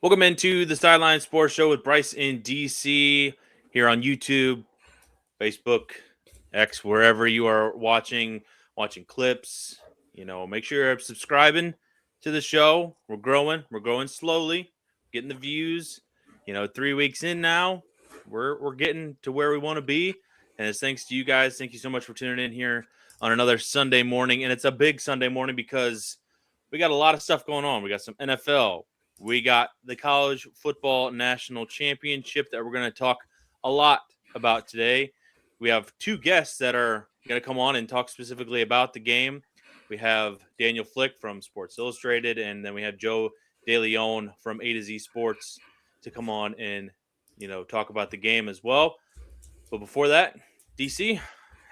Welcome into the Sideline Sports Show with Brice and DC here on YouTube, Facebook, X, wherever you are watching clips. Make sure you're subscribing to the show. We're growing slowly, getting the views. 3 weeks in now, we're getting to where we want to be, and it's thanks to you guys. Thank you so much for tuning in here on another Sunday morning, and it's a big Sunday morning because we got a lot of stuff going on. We got some NFL. We got the college football national championship that we're going to talk a lot about today. We have two guests that are going to come on and talk specifically about the game. We have Daniel Flick from Sports Illustrated, and then we have Joe DeLeone from AtoZ Sports to come on and talk about the game as well. But before that, DC,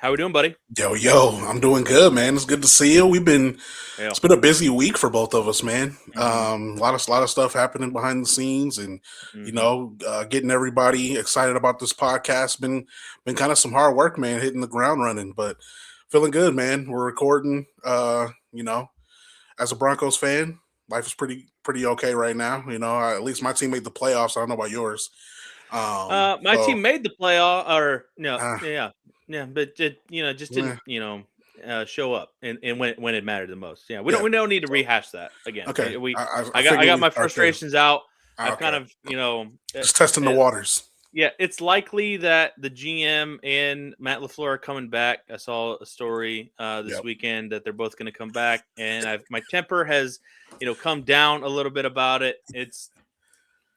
how we doing, buddy? Yo, I'm doing good, man. It's good to see you. Yeah. It's been a busy week for both of us, man. Mm-hmm. A lot of stuff happening behind the scenes, and Mm-hmm. getting everybody excited about this podcast. Been kind of some hard work, man. Hitting the ground running, but feeling good, man. We're recording. As a Broncos fan, life is pretty okay right now. At least my team made the playoffs. I don't know about yours. My team made the playoff, or no, Uh, yeah, but just eh, didn't, show up and when it mattered the most. Yeah, we yeah. don't need to So rehash that again. okay, We I I figured got we'd my start there. frustrations out. I've kind Okay, of just testing the waters. yeah. It's likely that the GM and Matt LaFleur are coming back. I saw a story this Yep. weekend that they're both going to come back, and my temper has come down a little bit about it. It's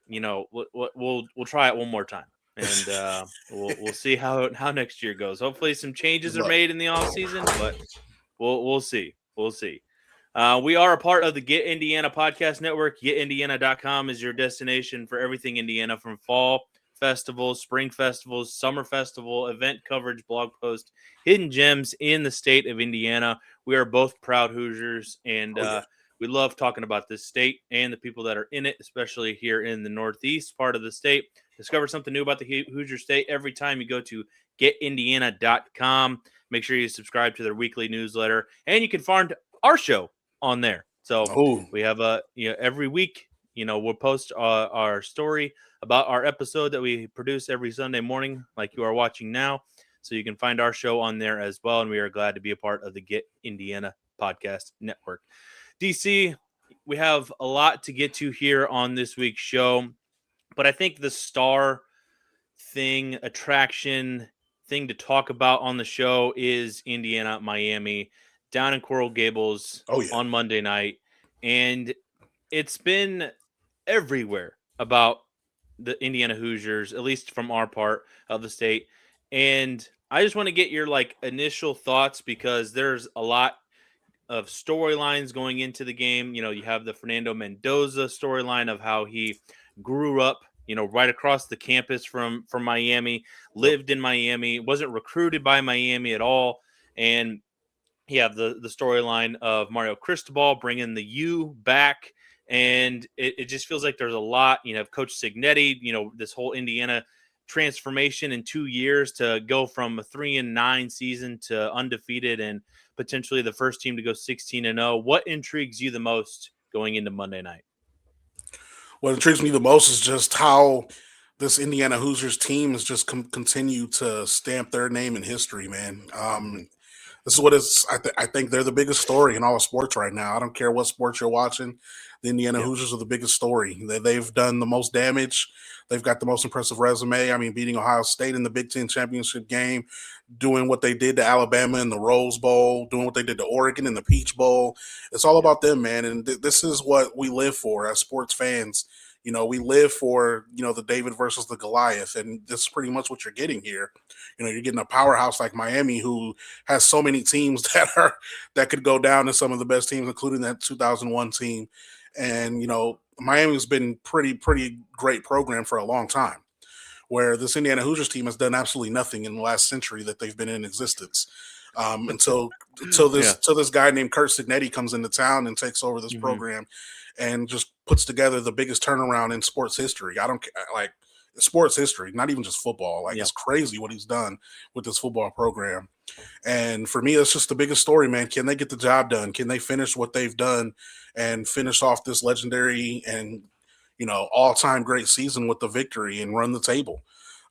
we'll try it one more time, and we'll see how next year goes. Hopefully, some Good changes are luck. made in the off season, but we'll see. We'll see. We are a part of the Get Indiana podcast network. GetIndiana.com is your destination for everything Indiana, from fall festivals, spring festivals, summer festival, event coverage, blog post, hidden gems in the state of Indiana. We are both proud Hoosiers, and Oh yeah. we love talking about this state and the people that are in it, especially here in the northeast part of the state. Discover something new about the Hoosier State every time you go to getindiana.com. Make sure you subscribe to their weekly newsletter, and you can find our show on there. So Oh, we have every week, we'll post our story about our episode that we produce every Sunday morning, like you are watching now. So you can find our show on there as well, and we are glad to be a part of the Get Indiana podcast network. DC, we have a lot to get to here on this week's show, but I think the star attraction thing to talk about on the show is Indiana, Miami, down in Coral Gables oh yeah. on Monday night. And it's been everywhere about the Indiana Hoosiers, at least from our part of the state. And I just want to get your initial thoughts, because there's a lot of storylines going into the game. You have the Fernando Mendoza storyline of how he grew up, right across the campus from Miami, Yep. lived in Miami, wasn't recruited by Miami at all, and you have the storyline of Mario Cristobal bringing the U back. And it just feels like there's a lot. You have Coach Signetti, this whole Indiana transformation in 2 years to go from a 3-9 season to undefeated and potentially the first team to go 16-0. What intrigues you the most going into Monday night? What intrigues me the most is just how this Indiana Hoosiers team has just continue to stamp their name in history, man. Mm-hmm. This is what it's. I think they're the biggest story in all of sports right now. I don't care what sports you're watching. The Indiana Yeah. Hoosiers are the biggest story. They've done the most damage. They've got the most impressive resume. I mean, beating Ohio State in the Big Ten championship game, doing what they did to Alabama in the Rose Bowl, doing what they did to Oregon in the Peach Bowl. It's all Yeah. about them, man. And this is what we live for as sports fans. We live for the David versus the Goliath, and this is pretty much what you're getting here. You're getting a powerhouse like Miami, who has so many teams that could go down to some of the best teams, including that 2001 team. And Miami's been pretty great program for a long time. Where this Indiana Hoosiers team has done absolutely nothing in the last century that they've been in existence. Until Yeah. this guy named Kurt Signetti comes into town and takes over this Mm-hmm. program and just puts together the biggest turnaround in sports history. I don't like sports history, not even just football. Like, Yeah. it's crazy what he's done with this football program. And for me, that's just the biggest story, man. Can they get the job done? Can they finish what they've done and finish off this legendary and all-time great season with the victory and run the table.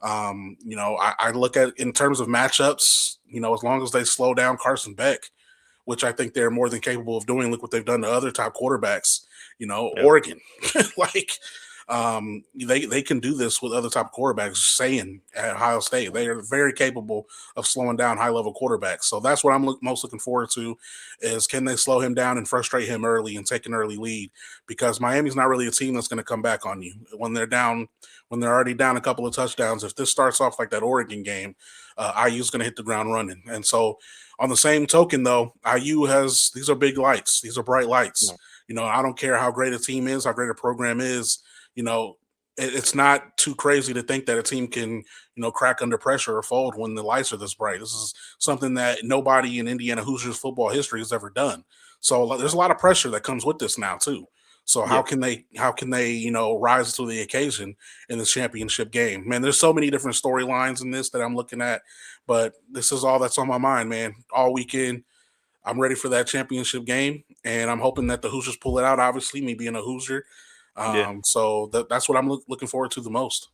I look at in terms of matchups, as long as they slow down Carson Beck, which I think they're more than capable of doing. Look what they've done to other top quarterbacks, Yep. Oregon. like they can do this with other top quarterbacks, saying at Ohio State. They are very capable of slowing down high level quarterbacks. So that's what I'm most looking forward to is can they slow him down and frustrate him early and take an early lead, because Miami's not really a team that's going to come back on you when they're down, when they're already down a couple of touchdowns. If this starts off like that Oregon game, IU's going to hit the ground running. And so on the same token, though, IU has, these are big lights. These are bright lights. No. I don't care how great a team is, how great a program is. It's not too crazy to think that a team can, crack under pressure or fold when the lights are this bright. This is something that nobody in Indiana Hoosiers football history has ever done. So there's a lot of pressure that comes with this now too. So how Yep. can they rise to the occasion in this championship game? Man, there's so many different storylines in this that I'm looking at, but this is all that's on my mind, man. All weekend, I'm ready for that championship game, and I'm hoping that the Hoosiers pull it out. Obviously, me being a Hoosier, Yeah. so that's what I'm looking forward to the most.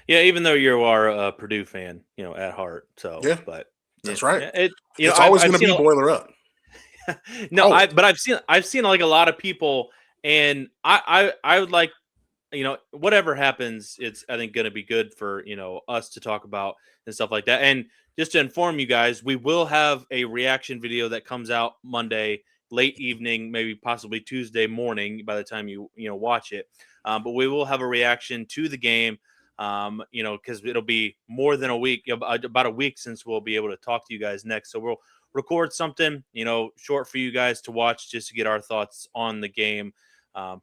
Yeah. Even though you are a Purdue fan, at heart. So, Yeah, but that's right. It's I've always I've going to seen be boiler up. no, Oh, but I've seen like a lot of people, and I would like, whatever happens, it's I think going to be good for us to talk about and stuff like that. And just to inform you guys, we will have a reaction video that comes out Monday late evening, maybe possibly Tuesday morning by the time you watch it. But we will have a reaction to the game. Because it'll be more than a week, about a week since we'll be able to talk to you guys next. So we'll record something, short for you guys to watch, just to get our thoughts on the game,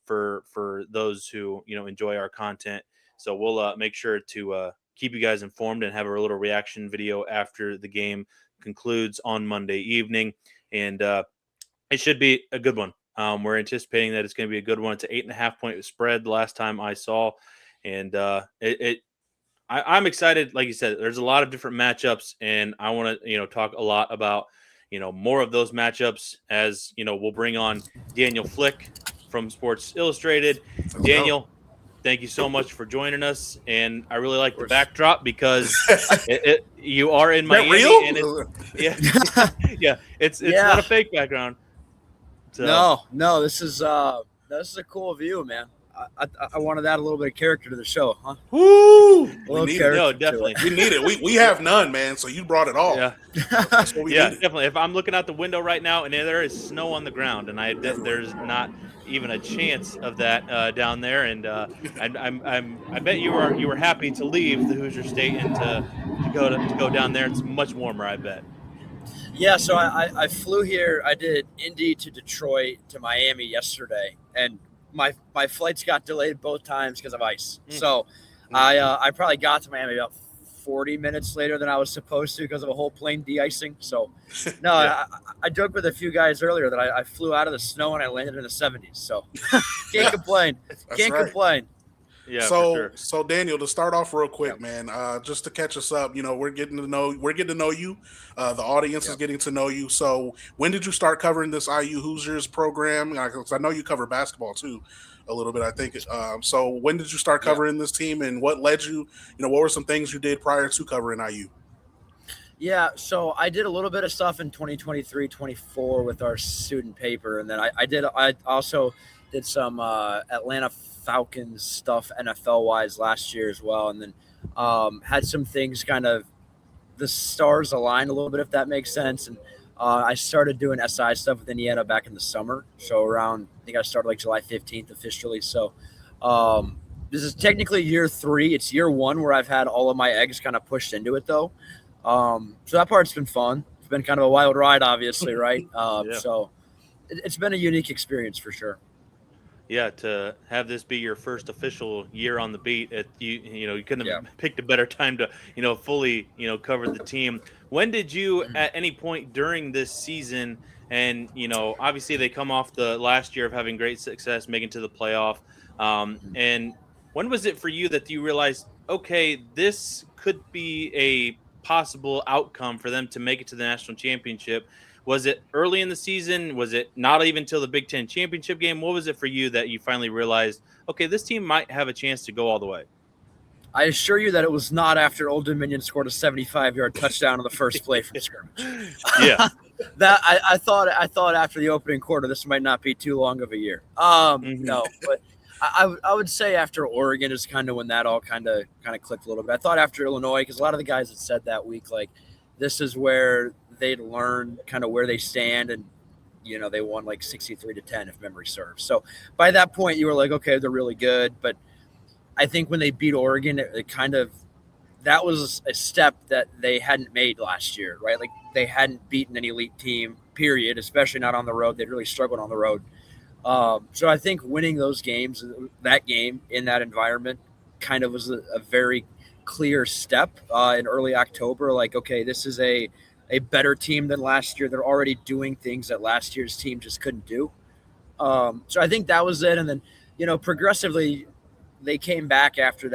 for those who enjoy our content. So we'll make sure to keep you guys informed and have a little reaction video after the game concludes on Monday evening, and it should be a good one. We're anticipating that it's going to be a good one. It's an 8.5 point spread the last time I saw, and I'm excited. Like you said, there's a lot of different matchups, and I want to talk a lot about more of those matchups as we'll bring on Daniel Flick from Sports Illustrated. let's go. Daniel, thank you so much for joining us, and I really like the backdrop because you are in Is that Miami, and real? yeah, yeah, it's Yeah. not a fake background. So No, this is a cool view, man. I wanted to add a little bit of character to the show, huh? Woo! A We little need character no, to definitely. it. We need it. We have none, man. So you brought it all. Yeah. That's what we Yeah, needed. definitely. If I'm looking out the window right now and there is snow on the ground, and there's not even a chance of that down there, and I bet you were happy to leave the Hoosier State and to go down there. It's much warmer, I bet. Yeah, so I flew here. I did Indy to Detroit to Miami yesterday, and my flights got delayed both times because of ice. So I probably got to Miami about 40 minutes later than I was supposed to because of a whole plane de-icing. So no, Yeah. I joked with a few guys earlier that I flew out of the snow and I landed in the 70s. So can't complain. That's Can't right. complain. Yeah, so, for sure. so Daniel, to start off real quick, Yep. man, just to catch us up, we're getting to know you. The audience is Yep. getting to know you. So, when did you start covering this IU Hoosiers program? 'Cause I know you cover basketball too, a little bit. I think. So, when did you start Yeah. covering this team, and what led you? What were some things you did prior to covering IU? Yeah, so I did a little bit of stuff in 2023, 24 with our student paper. And then I also did some Atlanta Falcons stuff NFL wise last year as well. And then had some things kind of the stars aligned a little bit, if that makes sense. And I started doing SI stuff with Indiana back in the summer. So around, I think I started like July 15th officially. So this is technically year 3. It's year 1 where I've had all of my eggs kind of pushed into it though. So that part's been fun. It's been kind of a wild ride, obviously, right? Yeah. So it's been a unique experience for sure. Yeah, to have this be your first official year on the beat, you couldn't have Yeah. picked a better time to fully cover the team. When did you at any point during this season, and obviously they come off the last year of having great success, making to the playoff, and when was it for you that you realized, okay, this could be a possible outcome for them to make it to the national championship? Was it early in the season? Was it not even till the Big Ten championship game? What was it for you that you finally realized, okay, this team might have a chance to go all the way? I assure you that it was not after Old Dominion scored a 75-yard touchdown on the first play from scrimmage. Yeah. That I thought after the opening quarter, this might not be too long of a year. No, but I would say after Oregon is kind of when that all kind of clicked a little bit. I thought after Illinois, because a lot of the guys had said that week, like, this is where they'd learn kind of where they stand, and they won like 63-10 if memory serves. So by that point, you were like, okay, they're really good. But I think when they beat Oregon, it kind of, that was a step that they hadn't made last year, right? Like, they hadn't beaten an elite team, period, especially not on the road. They'd really struggled on the road. So I think winning those games, that game in that environment, kind of was a very clear step in early October. Like, okay, this is a better team than last year. They're already doing things that last year's team just couldn't do. So I think that was it. And then, progressively they came back after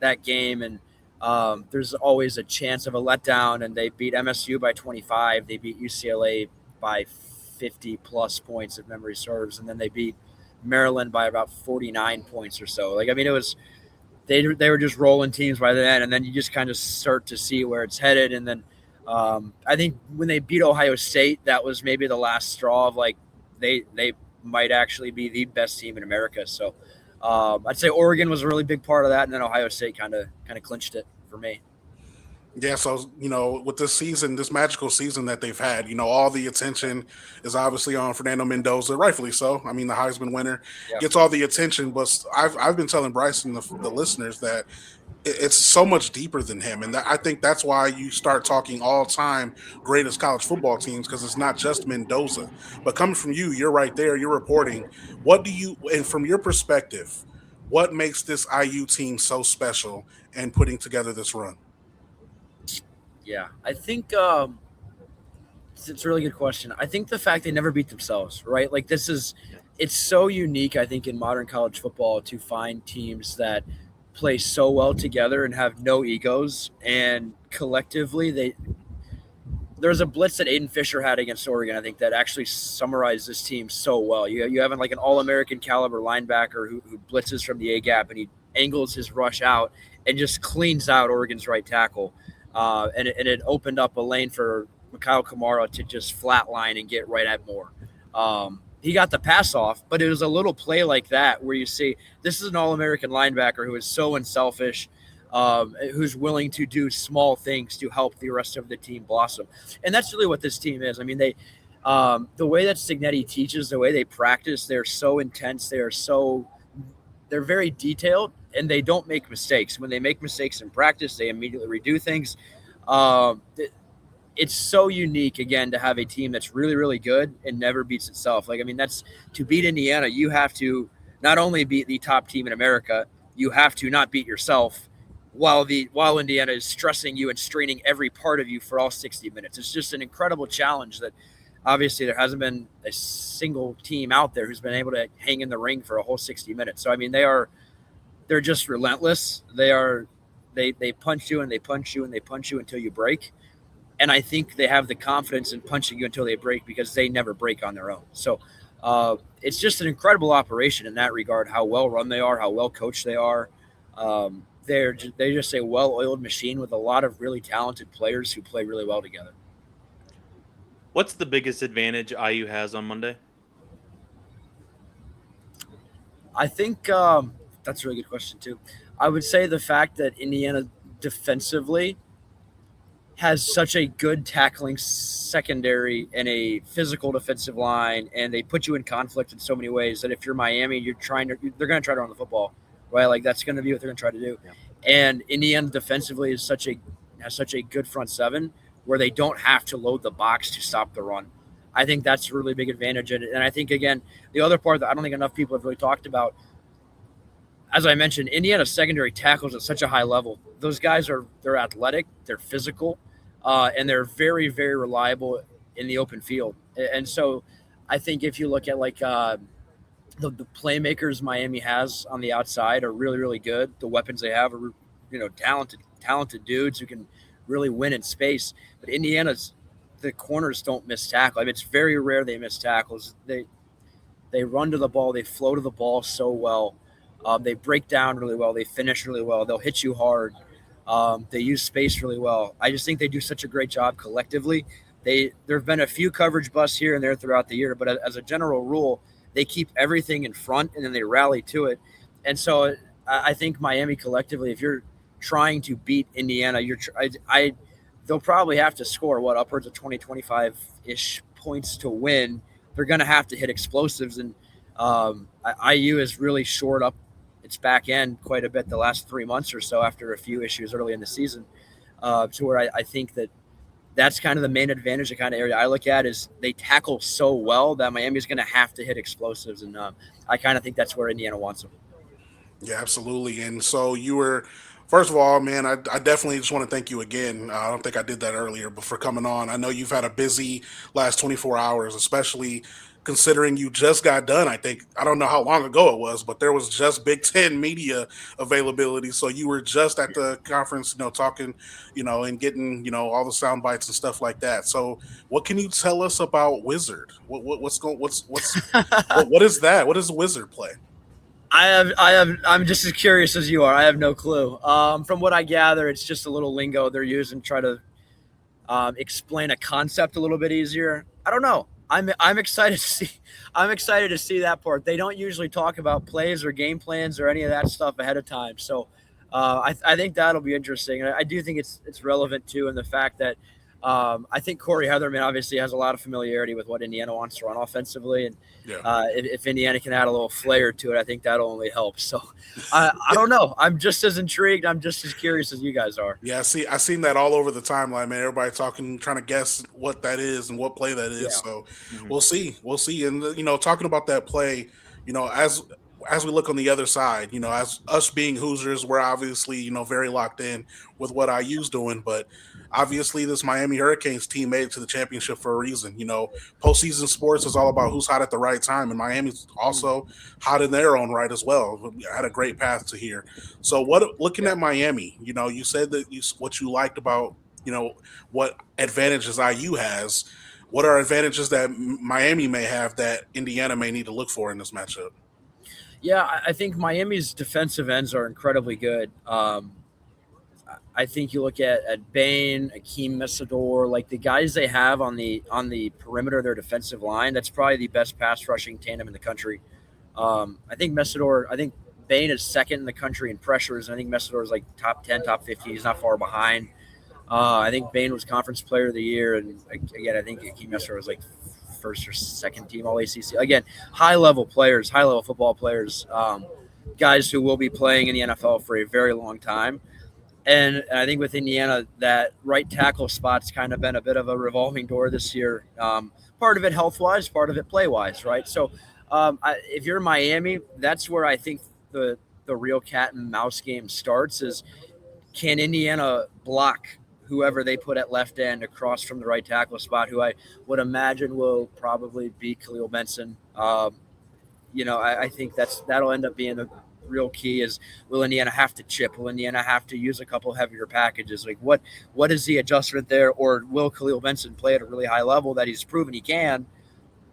that game, and there's always a chance of a letdown, and they beat MSU by 25. They beat UCLA by 50 plus points if memory serves, and then they beat Maryland by about 49 points or so. Like, I mean, it was they were just rolling teams by the end, and then you just kind of start to see where it's headed. And then I think when they beat Ohio State, that was maybe the last straw of, like, they might actually be the best team in America. So I'd say Oregon was a really big part of that, and then Ohio State kind of clinched it for me. Yeah, so, with this season, this magical season that they've had, all the attention is obviously on Fernando Mendoza, rightfully so. I mean, the Heisman winner gets all the attention, but I've been telling Brice and the listeners that it's so much deeper than him, and I think that's why you start talking all-time greatest college football teams, because it's not just Mendoza. But coming from you, you're right there, you're reporting. And from your perspective, what makes this IU team so special and putting together this run? Yeah, I think it's a really good question. I think the fact they never beat themselves, right? Like, it's so unique, I think, in modern college football to find teams that play so well together and have no egos, and collectively there's a blitz that Aiden Fisher had against Oregon, I think, that actually summarized this team so well. You have like an All-American caliber linebacker who blitzes from the A-gap, and he angles his rush out and just cleans out Oregon's right tackle. And it opened up a lane for Mikhail Kamara to just flatline and get right at Moore. He got the pass off, but it was a little play like that where you see this is an All-American linebacker who is so unselfish, who's willing to do small things to help the rest of the team blossom. And that's really what this team is. I mean, the way that Signetti teaches, the way they practice, they're so intense. They're very detailed, and they don't make mistakes. When they make mistakes in practice, they immediately redo things. It's so unique, again, to have a team that's really, really good and never beats itself. Like, I mean, that's to beat Indiana, you have to not only beat the top team in America, you have to not beat yourself while Indiana is stressing you and straining every part of you for all 60 minutes. It's just an incredible challenge that obviously there hasn't been a single team out there who's been able to hang in the ring for a whole 60 minutes. So, I mean, they're just relentless. They punch you and they punch you and they punch you until you break. And I think they have the confidence in punching you until they break because they never break on their own. So it's just an incredible operation in that regard, how well run they are, how well coached they are. They're just a well-oiled machine with a lot of really talented players who play really well together. What's the biggest advantage IU has on Monday? I think that's a really good question too. I would say the fact that Indiana defensively has such a good tackling secondary and a physical defensive line, and they put you in conflict in so many ways that if you're Miami, they're going to try to run the football, right? Like, that's going to be what they're going to try to do. Yeah. And Indiana defensively has such a good front seven where they don't have to load the box to stop the run. I think that's a really big advantage. And I think, again, the other part that I don't think enough people have really talked about, as I mentioned, Indiana's secondary tackles at such a high level. Those guys they're athletic, they're physical, and they're very, very reliable in the open field. And so I think if you look at like the playmakers Miami has on the outside are really, really good. The weapons they have are, talented dudes who can really win in space. But Indiana's the corners don't miss tackle. I mean, it's very rare they miss tackles. They run to the ball. They flow to the ball so well. They break down really well. They finish really well. They'll hit you hard. They use space really well. I just think they do such a great job collectively. There have been a few coverage busts here and there throughout the year, but as a general rule, they keep everything in front and then they rally to it. And so I think Miami collectively, if you're trying to beat Indiana, they'll probably have to score upwards of 20, 25-ish points to win. They're going to have to hit explosives, and IU has really shored up its back end quite a bit the last 3 months or so after a few issues early in the season, to where I think that's kind of the main advantage. The kind of area I look at is they tackle so well that Miami's going to have to hit explosives, and I kind of think that's where Indiana wants them. Yeah, absolutely. And so first of all, man, I definitely just want to thank you again. I don't think I did that earlier, but for coming on. I know you've had a busy last 24 hours, especially considering you just got done. I don't know how long ago it was, but there was just Big Ten media availability. So you were just at the conference, talking, and getting, all the sound bites and stuff like that. So what can you tell us about Wizard? What is that? What does Wizard play? I'm just as curious as you are. I have no clue. From what I gather, it's just a little lingo they're using to try to explain a concept a little bit easier. I don't know. I'm excited to see. I'm excited to see that part. They don't usually talk about plays or game plans or any of that stuff ahead of time. So I think that'll be interesting. And I do think it's relevant too, in the fact that I think Corey Heatherman obviously has a lot of familiarity with what Indiana wants to run offensively, and if Indiana can add a little flair to it, I think that'll only help. So I don't know. I'm just as intrigued. I'm just as curious as you guys are. Yeah, I seen that all over the timeline, man. Everybody talking, trying to guess what that is and what play that is. Yeah. So we'll see. And talking about that play, as we look on the other side, as us being Hoosiers, we're obviously, very locked in with what IU's doing, but obviously this Miami Hurricanes team made it to the championship for a reason. Postseason sports is all about who's hot at the right time, and Miami's also hot in their own right as well. Had a great path to here. So looking at Miami, you said that what you liked about, what advantages IU has. What are advantages that Miami may have that Indiana may need to look for in this matchup? Yeah, I think Miami's defensive ends are incredibly good. I think you look at Bain, Akeem Messidor, like the guys they have on the perimeter of their defensive line. That's probably the best pass rushing tandem in the country. I think Bain is second in the country in pressures. I think Messidor is like top 10, top 15. He's not far behind. I think Bain was Conference Player of the Year, and again, I think Akeem Messidor was like first or second team All ACC. Again, high level football players, guys who will be playing in the NFL for a very long time. And I think with Indiana, that right tackle spot's kind of been a bit of a revolving door this year. Part of it health-wise, part of it play-wise, right? So if you're Miami, that's where I think the real cat and mouse game starts is, can Indiana block whoever they put at left end across from the right tackle spot, who I would imagine will probably be Khalil Benson. I think that'll end up being the real key is, will Indiana have to chip? Will Indiana have to use a couple heavier packages? Like what is the adjustment there? Or will Khalil Benson play at a really high level that he's proven he can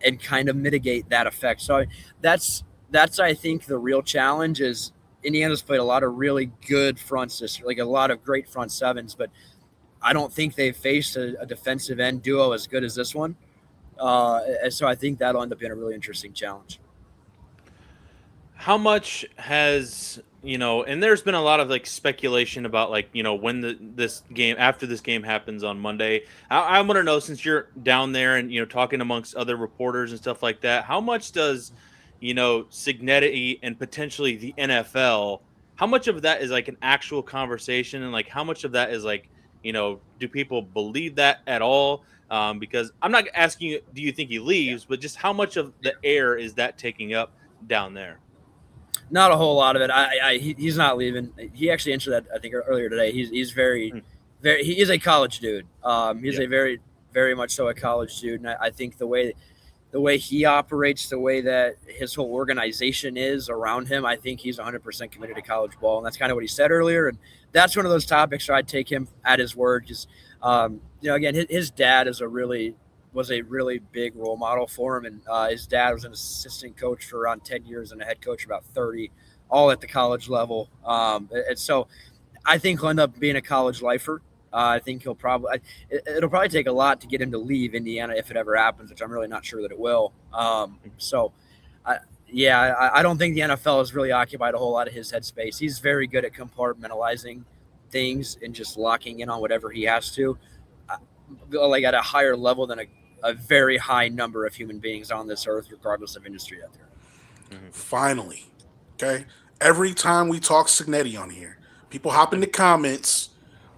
and kind of mitigate that effect? So that's I think the real challenge is Indiana's played a lot of really good fronts this year, like a lot of great front sevens, but I don't think they've faced a defensive end duo as good as this one. And so I think that'll end up being a really interesting challenge. How much has, and there's been a lot of speculation about when this game happens on Monday. I want to know, since you're down there and, talking amongst other reporters and stuff like that, how much does, Signetti and potentially the NFL, how much of that is an actual conversation, and how much of that is do people believe that at all? Because I'm not asking you, do you think he leaves, but just how much of the air is that taking up down there? Not a whole lot of it. He's not leaving. He actually answered that, I think, earlier today. He's very, he is a college dude. He's a very, very much so a college dude. And I think the way he operates, the way that his whole organization is around him, I think he's 100% committed to college ball. And that's kind of what he said earlier. And that's one of those topics where I'd take him at his word, because Again, his dad was a really big role model for him, and his dad was an assistant coach for around 10 years and a head coach for about 30, all at the college level. And so I think he'll end up being a college lifer. I think it'll probably take a lot to get him to leave Indiana if it ever happens, which I'm really not sure that it will. I don't think the NFL has really occupied a whole lot of his headspace. He's very good at compartmentalizing things and just locking in on whatever he has to, like at a higher level than a very high number of human beings on this earth, regardless of industry out there. Finally, okay? Every time we talk Cignetti on here, people hop in the comments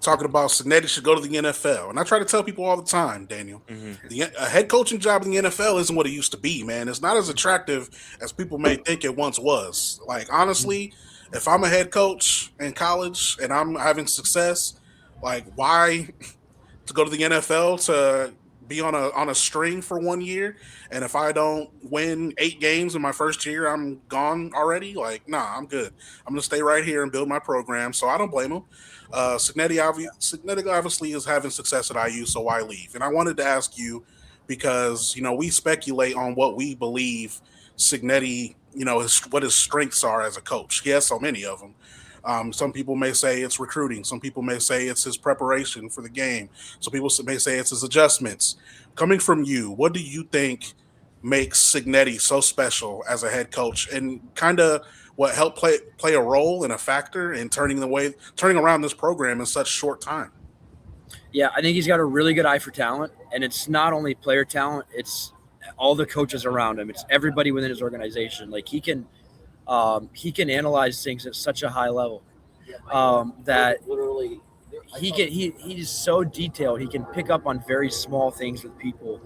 talking about Cignetti should go to the NFL. And I try to tell people all the time, Daniel, a head coaching job in the NFL isn't what it used to be, man. It's not as attractive as people may think it once was. Like, honestly, if I'm a head coach in college and I'm having success, like, why to go to the NFL to be on a string for 1 year? And if I don't win 8 games in my first year, I'm gone already? Like, nah, I'm good. I'm going to stay right here and build my program. So I don't blame him. Cignetti obviously is having success at IU, so why leave? And I wanted to ask you because, we speculate on what we believe Cignetti, what his strengths are as a coach. He has so many of them. Some people may say it's recruiting. Some people may say it's his preparation for the game. Some people may say it's his adjustments. Coming from you, what do you think makes Cignetti so special as a head coach and kind of what helped play a role and a factor in turning around this program in such short time? Yeah, I think he's got a really good eye for talent, and it's not only player talent, it's all the coaches around him. It's everybody within his organization. Like he can analyze things at such a high level that he's so detailed. He can pick up on very small things with people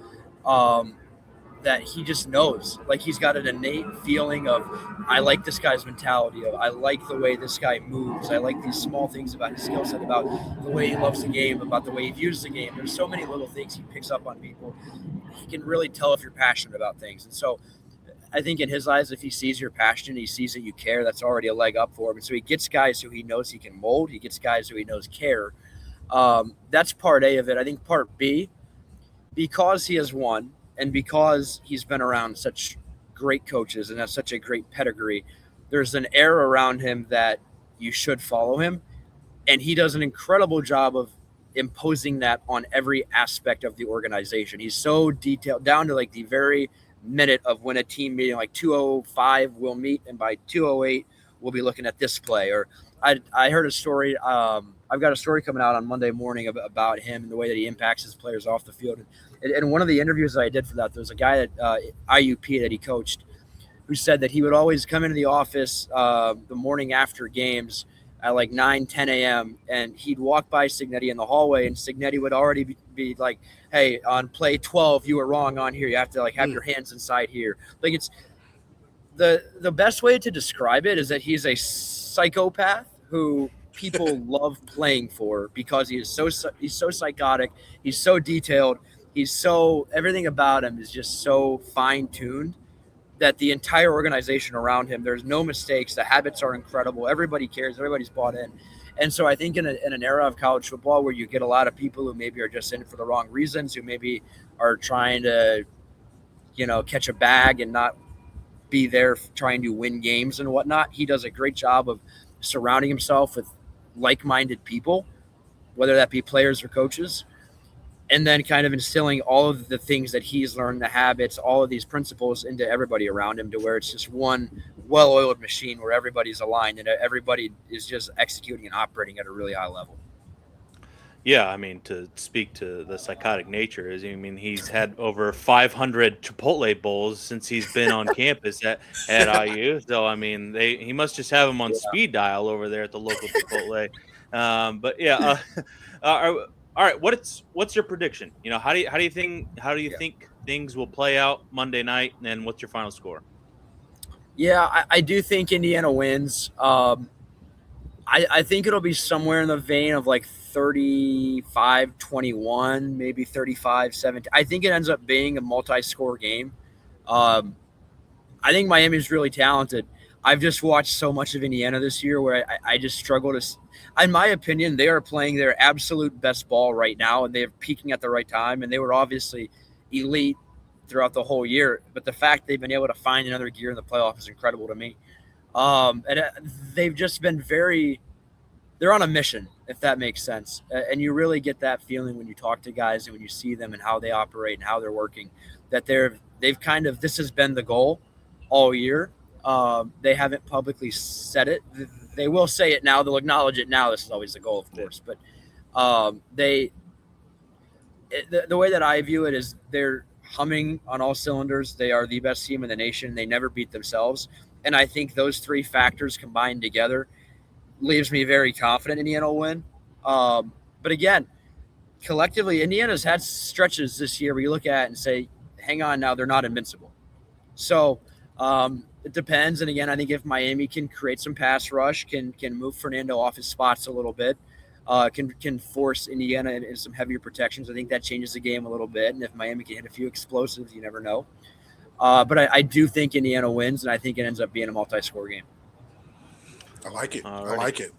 that he just knows. Like he's got an innate feeling of, I like this guy's mentality. I like the way this guy moves. I like these small things about his skill set, about the way he loves the game, about the way he views the game. There's so many little things he picks up on people. He can really tell if you're passionate about things. And so I think in his eyes, if he sees you're passionate, he sees that you care, that's already a leg up for him. And so he gets guys who he knows he can mold. He gets guys who he knows care. That's part A of it. I think part B, because he has won and because he's been around such great coaches and has such a great pedigree, there's an air around him that you should follow him. And he does an incredible job of imposing that on every aspect of the organization. He's so detailed down to like the very minute of when a team meeting, like 2:05 we'll meet, and by 2:08 we'll be looking at this play. Or I heard a story. I've got a story coming out on Monday morning about him and the way that he impacts his players off the field. And one of the interviews that I did for that, there was a guy at IUP that he coached who said that he would always come into the office the morning after games at like 9-10 a.m. and he'd walk by Cignetti in the hallway, and Cignetti would already be like, hey, on play 12 you were wrong on here, you have to like have your hands inside here. Like, it's the best way to describe it is that he's a psychopath who people love playing for because he's so psychotic, he's so detailed, everything about him is just so fine-tuned that the entire organization around him, there's no mistakes. The habits are incredible. Everybody cares. Everybody's bought in. And so I think in an era of college football where you get a lot of people who maybe are just in it for the wrong reasons, who maybe are trying to, catch a bag and not be there trying to win games and whatnot, he does a great job of surrounding himself with like-minded people, whether that be players or coaches, and then kind of instilling all of the things that he's learned, the habits, all of these principles into everybody around him, to where it's just one well-oiled machine where everybody's aligned and everybody is just executing and operating at a really high level. Yeah, I mean, to speak to the psychotic nature, he's had over 500 Chipotle bowls since he's been on campus at IU. So, he must just have him on speed dial over there at the local Chipotle. But yeah, all right. What's your prediction? How do you think things will play out Monday night, and what's your final score? Yeah, I do think Indiana wins. I think it'll be somewhere in the vein of like 35-21, maybe 35-17. I think it ends up being a multi-score game. I think Miami's really talented. I've just watched so much of Indiana this year where I just struggle to. In my opinion, they are playing their absolute best ball right now, and they're peaking at the right time. And they were obviously elite throughout the whole year. But the fact they've been able to find another gear in the playoff is incredible to me. And they've just been they're on a mission, if that makes sense. And you really get that feeling when you talk to guys and when you see them and how they operate and how they're working, that they've kind of, this has been the goal all year. They haven't publicly said it. They will say it now. They'll acknowledge it now. This is always the goal, of course. But the way that I view it is they're humming on all cylinders. They are the best team in the nation. They never beat themselves. And I think those three factors combined together leaves me very confident Indiana will win. But again, collectively, Indiana's had stretches this year where you look at it and say, hang on now, they're not invincible. So it depends. And again, I think if Miami can create some pass rush, can move Fernando off his spots a little bit, can force Indiana in some heavier protections, I think that changes the game a little bit. And if Miami can hit a few explosives, you never know. But I do think Indiana wins, and I think it ends up being a multi-score game. I like it. Alrighty. I like it.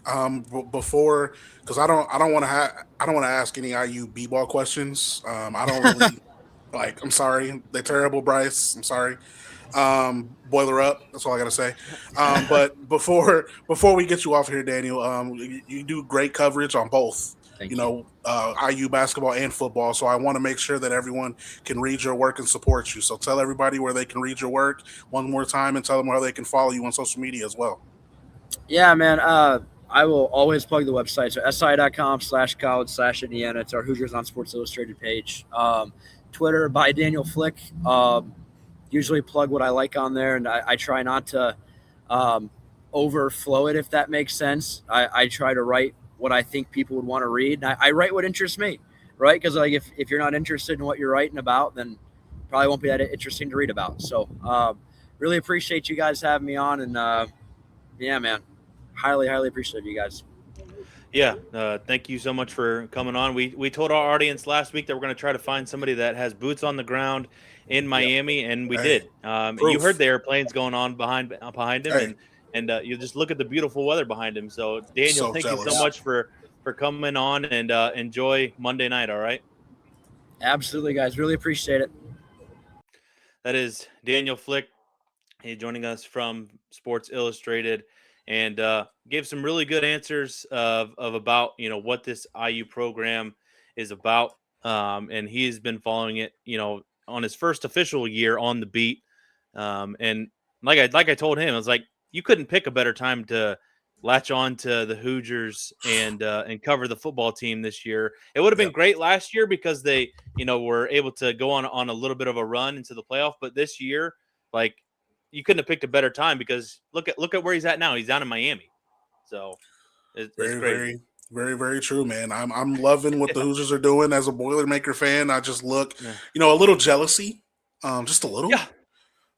Before, because I don't want to ask any IU b-ball questions. I don't really like. I'm sorry, they're terrible, Brice. I'm sorry. Boiler up. That's all I gotta say. But before we get you off here, Daniel, you do great coverage on both. Thank IU basketball and football. So I want to make sure that everyone can read your work and support you. So tell everybody where they can read your work one more time, and tell them how they can follow you on social media as well. Yeah, man. I will always plug the website. So si.com/college/Indiana. It's our Hoosiers on Sports Illustrated page. Twitter by Daniel Flick. Usually plug what I like on there, and I try not to overflow it, if that makes sense. I try to write what I think people would want to read. And I write what interests me, right? Because like if you're not interested in what you're writing about, then probably won't be that interesting to read about. So really appreciate you guys having me on, and yeah, man, highly appreciate you guys. Yeah, thank you so much for coming on. We told our audience last week that we're going to try to find somebody that has boots on the ground in Miami, and we did. You heard the airplanes going on behind him, and you just look at the beautiful weather behind him. So, Daniel, thank you so much for coming on, and enjoy Monday night, all right? Absolutely, guys. Really appreciate it. That is Daniel Flick. He's joining us from Sports Illustrated, and gave some really good answers of about what this IU program is about, and he's been following it on his first official year on the beat, and like I told him, I was like, you couldn't pick a better time to latch on to the Hoosiers and cover the football team this year. It would have been great last year because they were able to go on a little bit of a run into the playoff, but this year, like, you couldn't have picked a better time because look at where he's at now. He's down in Miami. So it's very, very, very true, man. I'm loving what the Hoosiers are doing. As a Boilermaker fan, I just look, a little jealousy, just a little,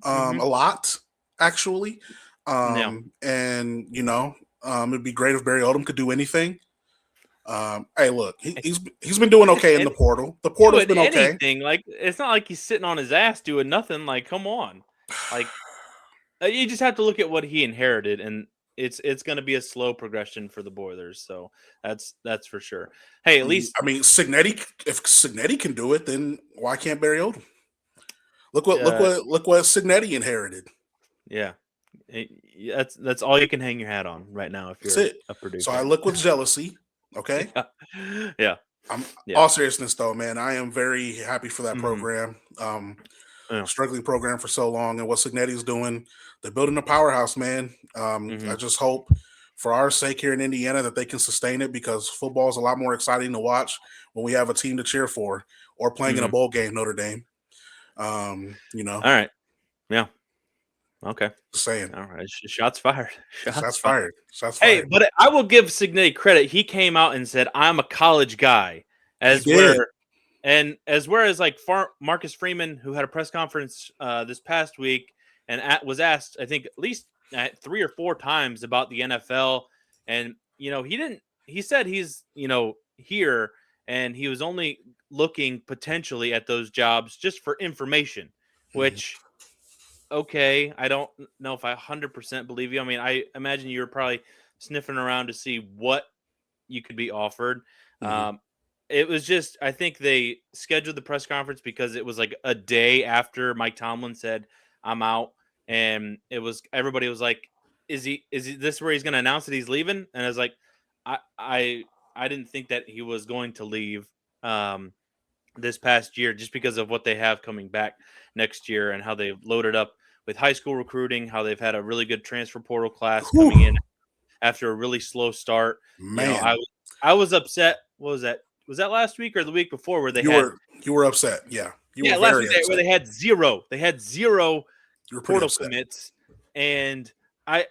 a lot actually. And it'd be great if Barry Odom could do anything. Hey, look, he's been doing okay in the portal. The portal's been okay. Like, it's not like he's sitting on his ass doing nothing. Like, come on, like. You just have to look at what he inherited, and it's going to be a slow progression for the Boilers. So that's for sure. Hey, at least if Signetti can do it, then why can't Barry Odom? Look what Signetti inherited. Yeah, that's all you can hang your hat on right now if you're a producer. So I look with jealousy. Okay. Yeah. All seriousness though, man, I am very happy for that program. Struggling program for so long, and what Signetti's doing, they're building a powerhouse, man. I just hope for our sake here in Indiana that they can sustain it, because football is a lot more exciting to watch when we have a team to cheer for, or playing in a bowl game, Notre Dame. All right. Yeah. Okay. Just saying. All right. Shots fired. Shots fired. Hey, but I will give Signetti credit. He came out and said, "I'm a college guy," whereas like Marcus Freeman, who had a press conference this past week and was asked, I think, at least 3 or 4 times about the NFL, and he said he's here, and he was only looking potentially at those jobs just for information, which okay. I don't know if I 100% believe you. I mean, I imagine you're probably sniffing around to see what you could be offered. Mhm. It was just, I think they scheduled the press conference because it was like a day after Mike Tomlin said, "I'm out," and it was everybody was like, Is he this where he's going to announce that he's leaving?" And I was like, I I I didn't think that he was going to leave. Um, this past year just because of what they have coming back next year and how they've loaded up with high school recruiting, how they've had a really good transfer portal class coming in Whew, after a really slow start. You know, man, I was upset. What was that? Was that last week or the week before where they you had were upset. Yeah, you were last very week where upset. they had zero. They had zero You were pretty portal upset. commits and I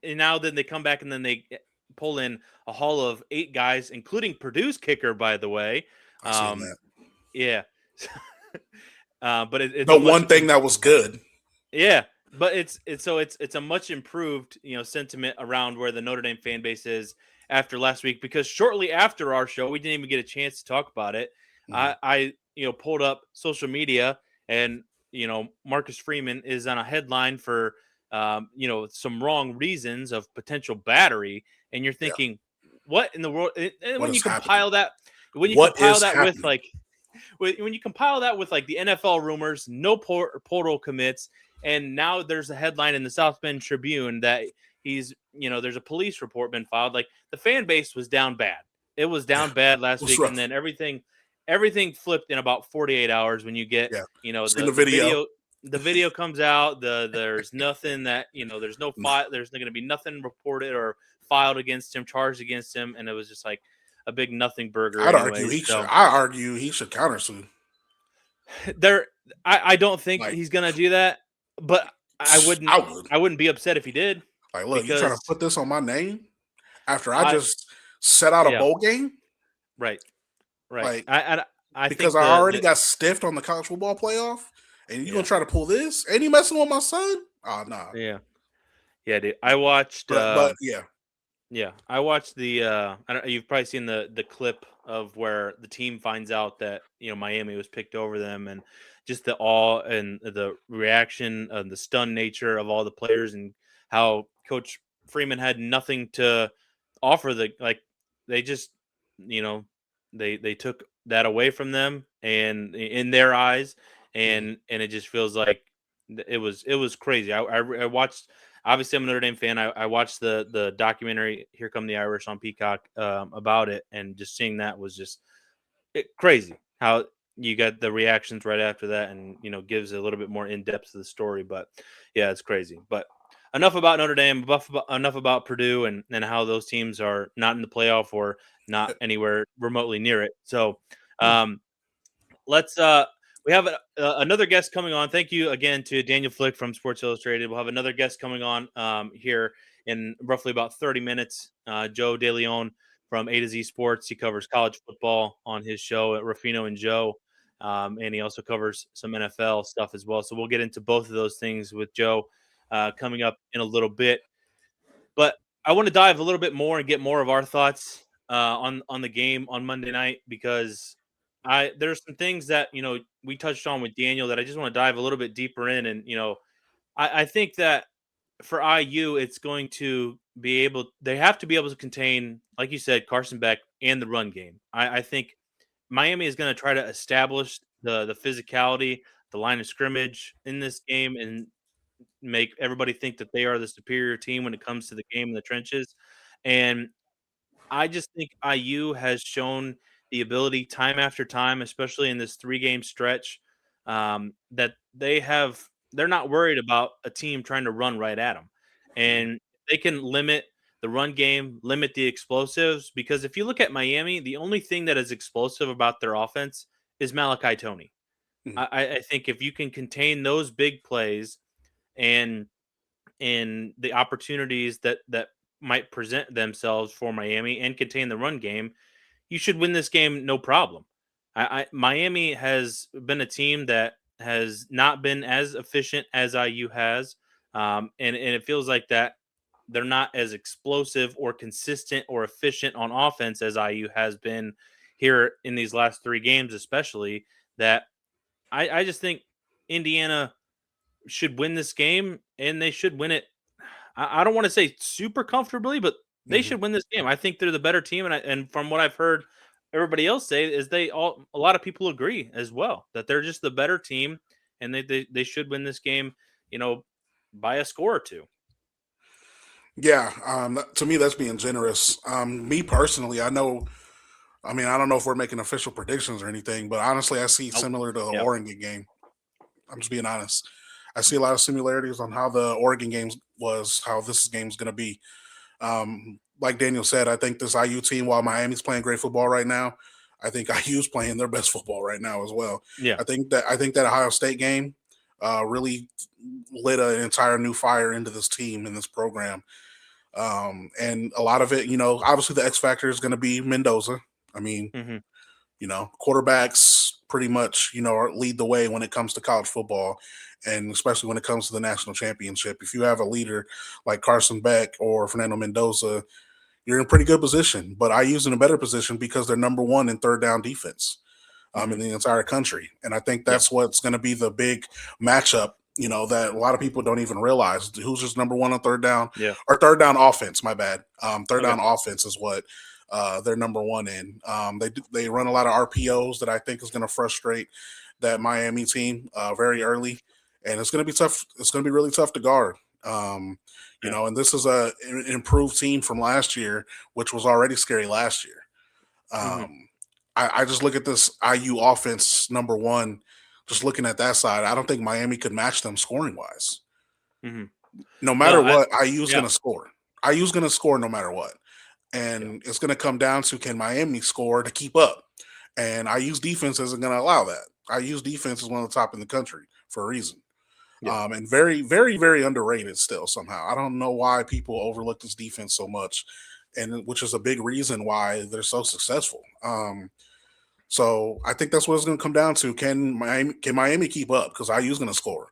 and now then they come back and then they pull in a haul of 8 guys including Purdue's kicker by the way. I seen Um that. yeah. But it's The a much one thing that was good. yeah, but it's a much improved, sentiment around where the Notre Dame fan base is after last week because shortly after our show, we didn't even get a chance to talk about it. Mhm. I pulled up social media and Marcus Freeman is on a headline for some wrong reasons of potential battery, and you're Yeah, thinking, what in the world? And what when you is happening? compile that, when you What compile is that with happening? like when you compile that with like the NFL rumors, no portal commits, and now there's a headline in the South Bend Tribune that there's a police report been filed. Like the fan base was down bad. It was Yeah, down bad it last was week, and rough. then everything flipped in about 48 hours when you get Yeah, seen the the video. video. The video comes out. There's nothing that there's no file. There's going to be nothing reported or filed against him, charged against him, and it was just like a big nothing burger, I'd argue anyways. he should. So I argue he should countersue. there, I don't think Like he's gonna do that, but I wouldn't I would. I wouldn't be upset if he did Like, look, you trying to because put this on my name after I I just set out a yeah bowl game? right right Like I because think I already the got stiffed on the college football playoff, and you gonna yeah try to pull this? Ain't you messing with my son? Oh nah. yeah yeah dude. I watched But yeah, I watched the I don't, you've probably seen the clip of where the team finds out that Miami was picked over them and just the awe and the reaction and the stunned nature of all the players and how Coach Freeman had nothing to offer they just you know they took that away from them and in their eyes mhm, and it just feels like it was crazy. I watched. Obviously, I'm a Notre Dame fan. I watched the documentary "Here Come the Irish" on Peacock about it, and just seeing that was just crazy. How you got the reactions right after that, and gives a little bit more in depth to the story. But yeah, it's crazy. But enough about Notre Dame. Enough about Purdue and how those teams are not in the playoff or not anywhere remotely near it. So yeah. um, let's we have another guest coming on. Thank you again to Daniel Flick from Sports Illustrated. We'll have another guest coming on here in roughly about 30 minutes. Joe DeLeone from AtoZ Sports. He covers college football on his show at Ruffino and Joe. And he also covers some NFL stuff as well. So we'll get into both of those things with Joe coming up in a little bit. But I want to dive a little bit more and get more of our thoughts on the game on Monday night because there's some things that we touched on with Daniel that I just want to dive a little bit deeper in, and I think that for IU it's going to be able they have to be able to contain, like you said, Carson Beck and the run game. I think Miami is going to try to establish the physicality, the line of scrimmage in this game, and make everybody think that they are the superior team when it comes to the game in the trenches. And I just think IU has shown the ability time after time, especially in this 3-game stretch, that they're not worried about a team trying to run right at them. Mhm, And they can limit the run game, limit the explosives. Because if you look at Miami, the only thing that is explosive about their offense is Malachi Tony. mhm, I think if you can contain those big plays and the opportunities that might present themselves for Miami and contain the run game, you should win this game no problem. Miami has been a team that has not been as efficient as IU has, and it feels like that they're not as explosive or consistent or efficient on offense as IU has been here in these last 3 games, especially that I just think Indiana should win this game, and they should win it. I don't want to say super comfortably, but they Mhm. should win this game. I think they're the better team, and from what I've heard everybody else say is a lot of people agree as well that they're just the better team, and they should win this game, you know, by a score or two. Yeah, to me, that's being generous. Me personally, I mean, I don't know if we're making official predictions or anything, but honestly, I see Nope. similar to the Yeah. Oregon game. I'm just being honest. I see a lot of similarities on how the Oregon games was, how this game's going to be. Like Daniel said, I think this IU team, while Miami's playing great football right now, I think IU's playing their best football right now as well. Yeah. I think that Ohio State game really lit an entire new fire into this team and this program. And a lot of it, obviously the X factor is going to be Mendoza. I mean, Hmm. quarterbacks pretty much, lead the way when it comes to college football, and especially when it comes to the national championship. If you have a leader like Carson Beck or Fernando Mendoza, you're in a pretty good position. But I use in a better position because they're number one in third down defense in Hmm. the entire country. And I think Yeah. that's what's going to be the big matchup, that a lot of people don't even realize. Who's just number one on third down Yeah. or third down offense? My bad. Third Okay. down offense is what they're number one in. They run a lot of RPOs that I think is going to frustrate that Miami team very early, and it's going to be tough. It's going to be really tough to guard. Yeah. And this is an improved team from last year, which was already scary last year. Hmm. I just look at this IU offense number one. Just looking at that side, I don't think Miami could match them scoring wise. Hmm. No No, matter what, IU's yeah. going to score. IU's going to score no matter what, Yeah. and it's going to come down to can Miami score to keep up. And IU's defense isn't going to allow that. IU's defense is one of the top in the country for a reason. Yeah. And very, very, very underrated still somehow. I don't know why people overlook this defense so much, and which is a big reason why they're so successful. So I think that's what it's going to come down to. Can Miami keep up? Because IU's going to score,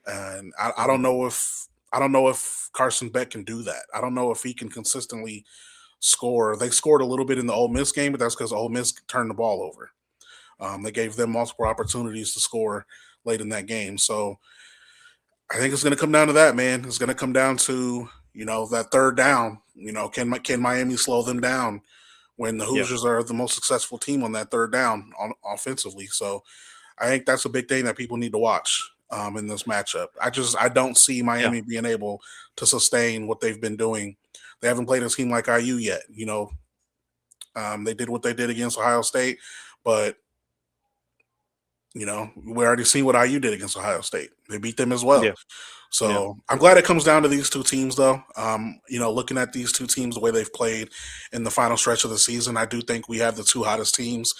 and I Hmm. don't know if Carson Beck can do that. I don't know if he can consistently score. They scored a little bit in the Ole Miss game, but that's because Ole Miss turned the ball over. They gave them multiple opportunities to score late in that game. So I think it's going to come down to that, man. It's going to come down to that third down. Can Miami slow them down when the Yeah. Hoosiers are the most successful team on that third down offensively? So I think that's a big thing that people need to watch in this matchup. I don't see Yeah. Miami being able to sustain what they've been doing. They haven't played a team like IU yet. They did what they did against Ohio State, but we already seen what IU did against Ohio State. They beat them as well. Yeah. Yeah. So I'm glad it comes down to these two teams, though. Looking at these two teams, the way they've played in the final stretch of the season, I do think we have the two hottest teams.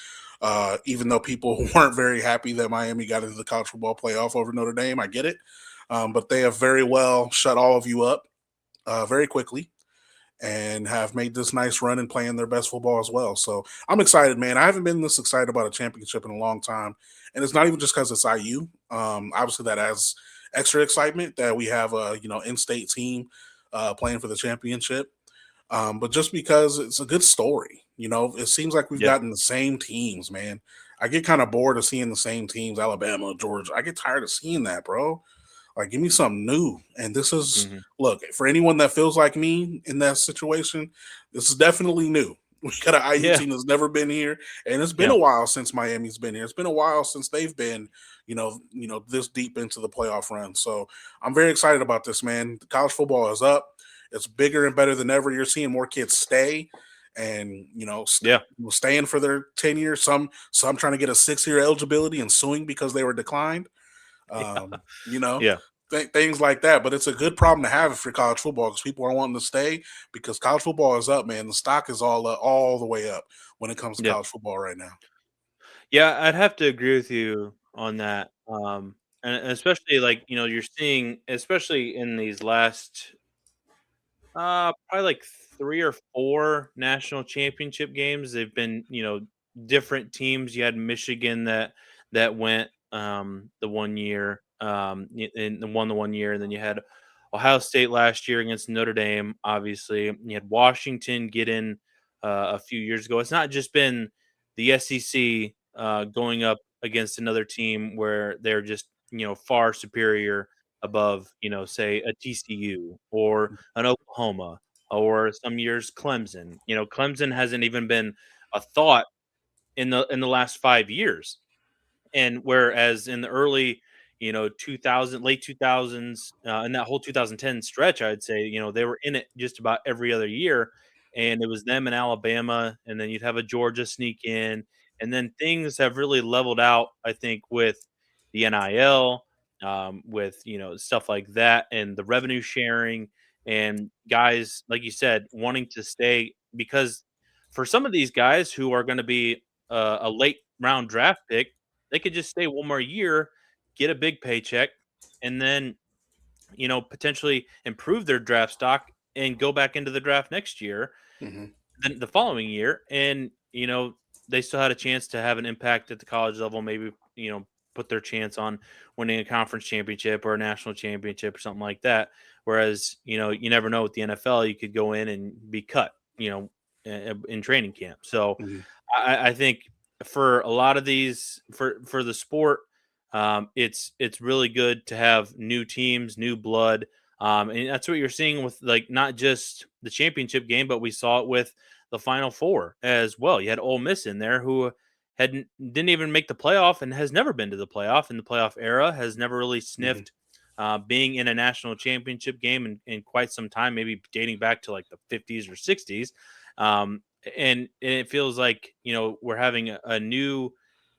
Even though people weren't very happy that Miami got into the college football playoff over Notre Dame, I get it. But they have very well shut all of you up very quickly and have made this nice run and playing their best football as well. So I'm excited, man. I haven't been this excited about a championship in a long time. And it's not even just because it's IU. Obviously, that adds extra excitement that we have a in-state team playing for the championship. But just because it's a good story, it seems like we've Yeah. gotten the same teams, man. I get kind of bored of seeing the same teams, Alabama, Georgia. I get tired of seeing that, bro. Like, give me something new. And this is, Hmm. look, for anyone that feels like me in that situation, this is definitely new. We got an IU Yeah. team that's never been here, and it's been Yeah. a while since Miami's been here. It's been a while since they've been, this deep into the playoff run. So I'm very excited about this, man. College football is up. It's bigger and better than ever. You're seeing more kids stay, and Yeah. staying for their 10 years. Some trying to get a 6-year eligibility and suing because they were declined. Yeah. Um, you know, Yeah. things like that. But it's a good problem to have for college football because people are wanting to stay because college football is up, man. The stock is all the way up when it comes to Yeah. college football right now. Yeah, I'd have to agree with you on that. And especially like, you're seeing, especially in these last probably like 3 or 4 national championship games, they've been, different teams. You had Michigan that went the one year and won the one year, and then you had Ohio State last year against Notre Dame, obviously. And you had Washington get in a few years ago. It's not just been the SEC going up against another team where they're just, far superior above, say a TCU or an Oklahoma or some years Clemson. Clemson hasn't even been a thought in the last 5 years. And whereas in the early, 2000, late 2000s, and that whole 2010 stretch, I'd say, they were in it just about every other year. And it was them and Alabama. And then you'd have a Georgia sneak in. And then things have really leveled out, I think, with the NIL, with, stuff like that and the revenue sharing and guys, like you said, wanting to stay because for some of these guys who are going to be a late round draft pick, they could just stay one more year, get a big paycheck, and then, potentially improve their draft stock and go back into the draft next year, Mhm. then the following year. And, they still had a chance to have an impact at the college level, maybe, put their chance on winning a conference championship or a national championship or something like that. Whereas, you never know with the NFL, you could go in and be cut, in training camp. So Mhm. I think for a lot of these for the sport, it's really good to have new teams, new blood, and that's what you're seeing with like not just the championship game, but we saw it with the Final Four as well. You had Ole Miss in there who didn't even make the playoff and has never been to the playoff in the playoff era, has never really Mhm. sniffed being in a national championship game in quite some time, maybe dating back to like the 50s or 60s. Um, and it feels like we're having a new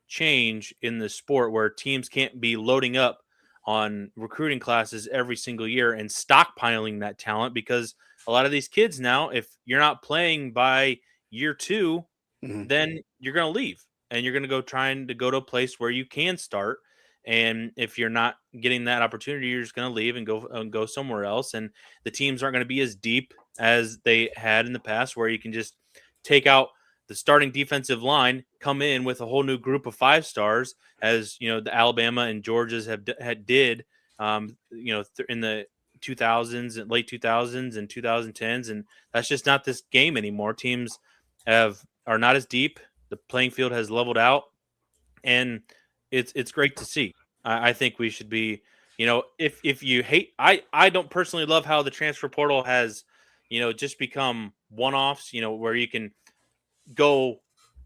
change in the sport where teams can't be loading up on recruiting classes every single year and stockpiling that talent because a lot of these kids now, if you're not playing by year two, Mhm. then you're going to leave and you're going to go trying to go to a place where you can start. And if you're not getting that opportunity, you're just going to leave and go somewhere else. And the teams aren't going to be as deep as they had in the past, where you can just take out the starting defensive line, come in with a whole new group of 5 stars, as the Alabama and Georgia's had did, in the 2000s and late 2000s and 2010s, and that's just not this game anymore. Teams are not as deep. The playing field has leveled out, and it's great to see. I think we should be, if you hate, I don't personally love how the transfer portal has, just become one offs. Where you can go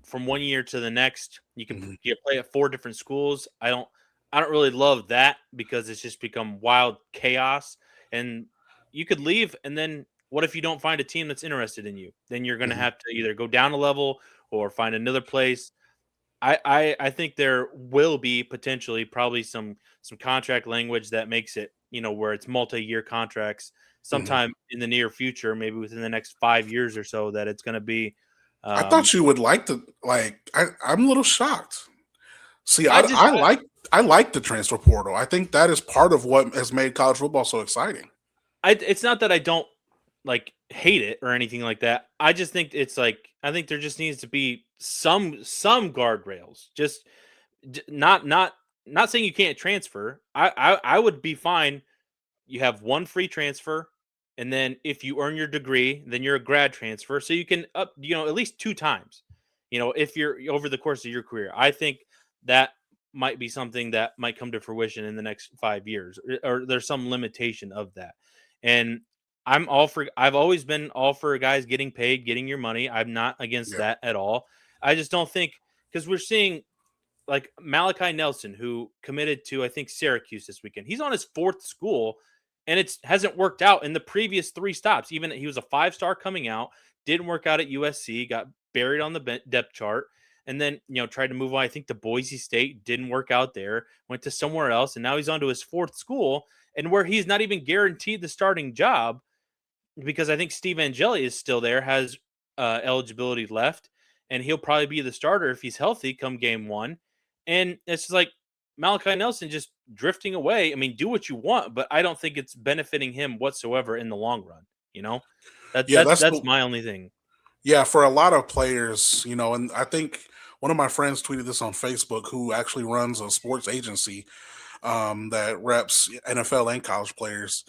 from one year to the next. Mhm. You play at 4 different schools. I don't really love that because it's just become wild chaos. And you could leave, and then what if you don't find a team that's interested in you? Then you're going to Mhm. have to either go down a level or find another place. I think there will be potentially probably some contract language that makes it, where it's multi-year contracts Mhm. sometime in the near future, maybe within the next 5 years or so, that it's going to be. I um thought you would like the like. I'm a little shocked. See, I just I like the transfer portal. I think that is part of what has made college football so exciting. it's not that I don't like hate it or anything like that. I just think it's like I think there just needs to be some guardrails. Just not saying you can't transfer. I would be fine. You have one free transfer, and then if you earn your degree, then you're a grad transfer, so you can up at least 2 times. If you're over the course of your career, I think that might be something that might come to fruition in the next 5 years, or there's some limitation of that. And I've always been all for guys getting paid, getting your money. I'm not against Yeah. that at all. I just don't think, because we're seeing like Malachi Nelson, who committed to I think Syracuse this weekend. He's on his 4th school, and it hasn't worked out in the previous 3 stops. Even he was a 5-star coming out, didn't work out at USC, got buried on the depth chart, and then tried to move on. I think to Boise State, didn't work out there. Went to somewhere else, and now he's on to his 4th school, and where he's not even guaranteed the starting job because I think Steve Angeli is still there, has eligibility left, and he'll probably be the starter if he's healthy come game one. And it's just like Malachi Nelson just drifting away. I mean, do what you want, but I don't think it's benefiting him whatsoever in the long run. You know, that Yeah, that's that's that's the my only thing. yeah, for a lot of players, and I think one of my friends tweeted this on Facebook who actually runs a sports agency that reps NFL and college players.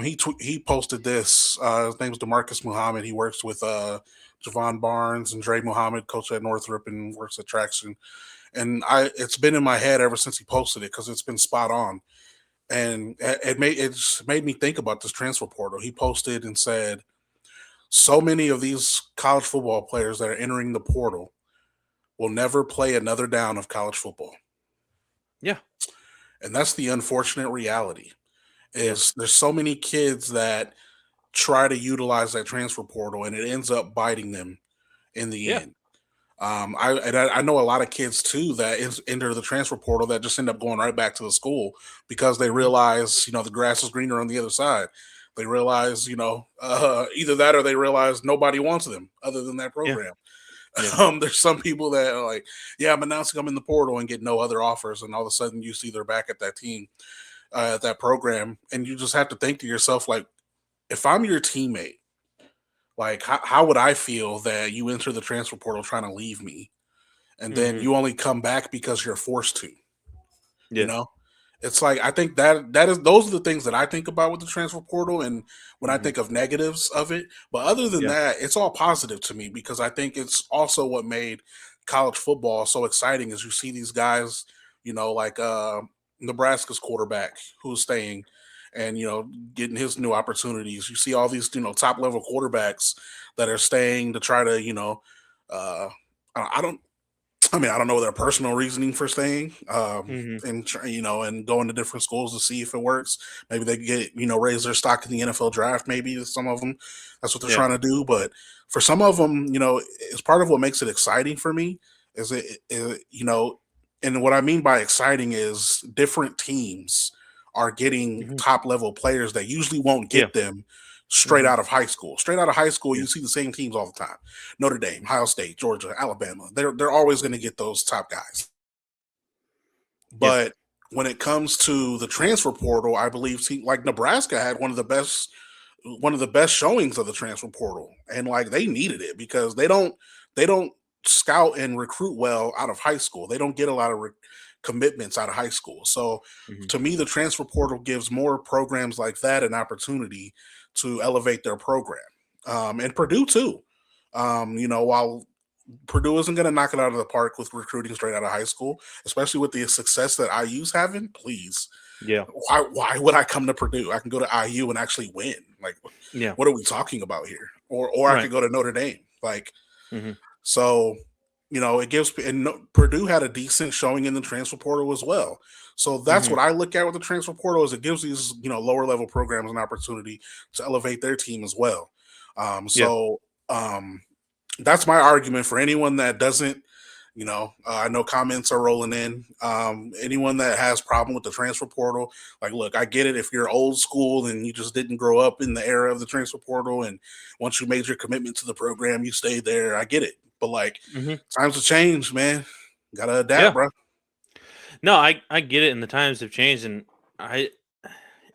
He posted this. His name's Demarcus Muhammad. He works with Javon Barnes and Dre Muhammad, coach at Northrop, and works at Traction. And it's been in my head ever since he posted it because it's been spot on. and it's made me think about this transfer portal. He posted and said, so many of these college football players that are entering the portal will never play another down of college football. Yeah. And that's the unfortunate reality. Yeah. Is there's so many kids that try to utilize that transfer portal and it ends up biting them in the Yeah. end. I know a lot of kids too that enter the transfer portal that just end up going right back to the school because they Mhm. realize, the grass is greener on the other side. They realize, either that or they realize nobody wants them other than that Yeah. program. Yeah. There's some people that are like, yeah, I'm announcing I'm in the portal and get no other offers, and all of a sudden you see they're back at that team, at that program, and you just have to think to yourself, like, if I'm your teammate, like, how would I feel that you enter the transfer portal trying to leave me, and then Mhm. you only come back because you're forced to? You Yeah. know, it's like I think that is those are the things that I think about with the transfer portal, and when I Mhm. think of negatives of it. But other than Yeah. that, it's all positive to me because I think it's also what made college football so exciting. Is you see these guys, like Nebraska's quarterback who's staying, and getting his new opportunities. You see all these top level quarterbacks that are staying to try to uh, I don't I don't know their personal reasoning for staying, Mhm. and going to different schools to see if it works. Maybe they get, raise their stock in the NFL draft. Maybe some of them, that's what they're Yeah. trying to do. But for some of them, it's part of what makes it exciting for me. Is and what I mean by exciting is different teams are getting Mhm. top level players that usually won't Yeah. get them straight Mhm. out of high school. Straight out of high school, Yeah. you see the same teams all the time. Notre Dame, Ohio State, Georgia, Alabama. They're always going to get those top guys. Yeah. But when it comes to the transfer portal, I believe like Nebraska had one of the best showings of the transfer portal, and like they needed it because they don't scout and recruit well out of high school. They don't get a lot of commitments out of high school. So Mhm. to me, the transfer portal gives more programs like that an opportunity to elevate their program, and Purdue too. While Purdue isn't going to knock it out of the park with recruiting straight out of high school, especially with the success that IU's having. Please, Yeah. why would I come to Purdue? I can go to IU and actually win. Like, Yeah. what are we talking about here? Or I Right. could go to Notre Dame. Like, Mhm. so it gives, and Purdue had a decent showing in the transfer portal as well. So that's Mhm. what I look at with the transfer portal is it gives these lower level programs an opportunity to elevate their team as well. Um, Yeah. so um, that's my argument for anyone that doesn't. I know comments are rolling in. Anyone that has problem with the transfer portal, like, look, I get it. If you're old school and you just didn't grow up in the era of the transfer portal, and once you made your commitment to the program, you stayed there. I get it. But like, Mhm. times have changed, man. Gotta adapt, Yeah. bro. No, I get it, and the times have changed, and I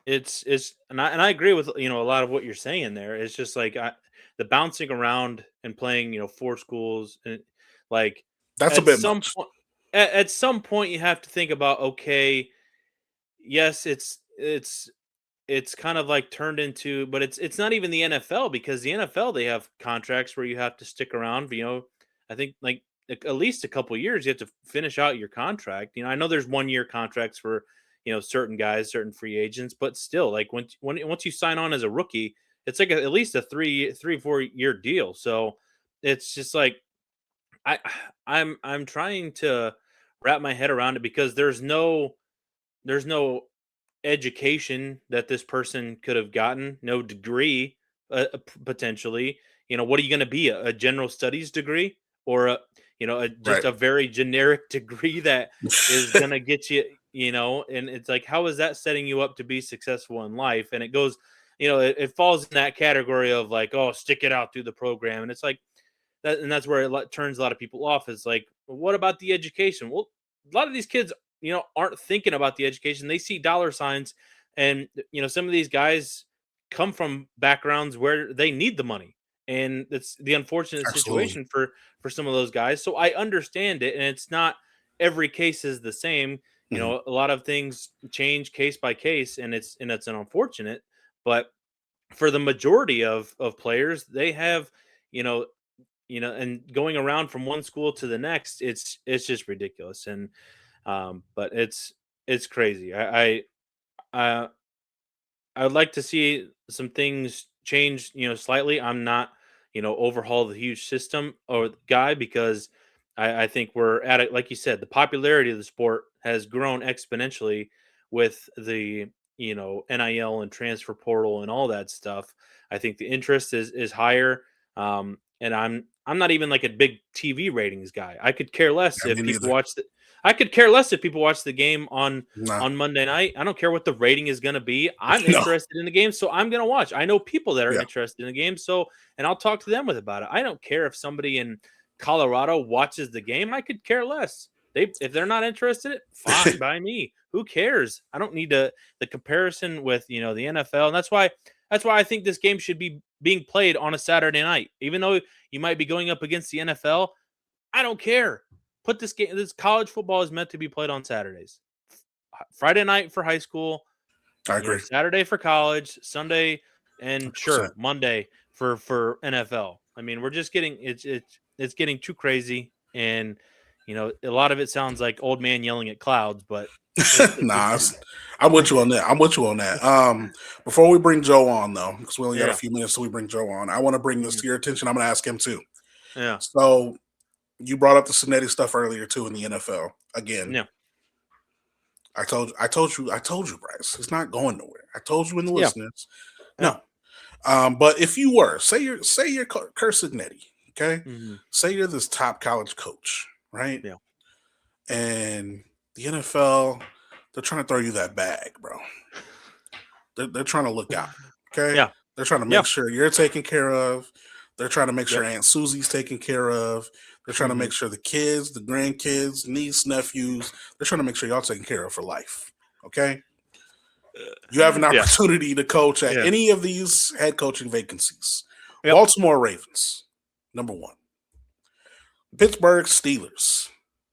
and I agree with a lot of what you're saying there. It's just like the bouncing around and playing four schools and like That's a at bit some much. point at some point you have to think about, okay, yes, it's kind of like turned into, but it's not even the NFL, because the NFL, they have contracts where you have to stick around. I think like at least a couple years you have to finish out your contract. I know there's 1 year contracts for certain guys, certain free agents, but still, like once you sign on as a rookie, it's like at least a 4 year deal. So it's just like I I'm trying to wrap my head around it, because there's no education that this person could have gotten, no degree, potentially. What are you going to be? A general studies degree, or just Right. a very generic degree that is going to get you, and it's like, how is that setting you up to be successful in life? And it goes, it falls in that category of like, oh, stick it out through the program. And it's like that, and that's where turns a lot of people off. Is like, what about the education? Well, a lot of these kids, aren't thinking about the education. They see dollar signs, and some of these guys come from backgrounds where they need the money, and it's the unfortunate Absolutely. situation for some of those guys. So I understand it, and it's not every case is the same. Mhm. A lot of things change case by case, and it's an unfortunate, but for the majority of players, they have, you know, and going around from one school to the next, it's just ridiculous. And but it's crazy. I would like to see some things change, slightly. I'm not, overhaul the huge system or guy because I think we're at it. Like you said, the popularity of the sport has grown exponentially with the, NIL and transfer portal and all that stuff. I think the interest is higher. And I'm not even like a big TV ratings guy. I could care less Yeah, if me people neither. I could care less if people watch the game Nah. on Monday night. I don't care what the rating is going to be. I'm No. interested in the game, so I'm going to watch. I know people that are Yeah. interested in the game, and I'll talk to them about it. I don't care if somebody in Colorado watches the game. I could care less. If they're not interested, fine by me. Who cares? I don't need the comparison with the NFL, and that's why I think this game should be being played on a Saturday night, even though you might be going up against the NFL. I don't care. Put this game. This college football is meant to be played on Saturdays. Friday night for high school, I agree. Saturday for college, Sunday, and 100%. sure Monday for NFL. I mean, we're just getting it's getting too crazy, and a lot of it sounds like old man yelling at clouds. But Nah, I'm with you on that. I'm with you on that. Before we bring Joe on, though, because we only got a few minutes till we bring Joe on, I want to bring this to your attention. I'm going to ask him too. Yeah. So you brought up the Cincinnati stuff earlier too in the NFL. Again, Yeah. I told you, Brice. It's not going nowhere. I told you in the listeners. Yeah. No. But if you were, say you're Kurt Signetti, okay? Mm-hmm. Say you're this top college coach, right? Yeah. And the NFL, they're trying to throw you that bag, bro. They're trying to look out, okay? Yeah. They're trying to make sure you're taken care of. They're trying to make sure Aunt Susie's taken care of. They're trying to make sure the kids, the grandkids, niece, nephews, they're trying to make sure y'all taken care of for life, okay? You have an opportunity to coach at any of these head coaching vacancies. Yep. Baltimore Ravens, number 1. Pittsburgh Steelers,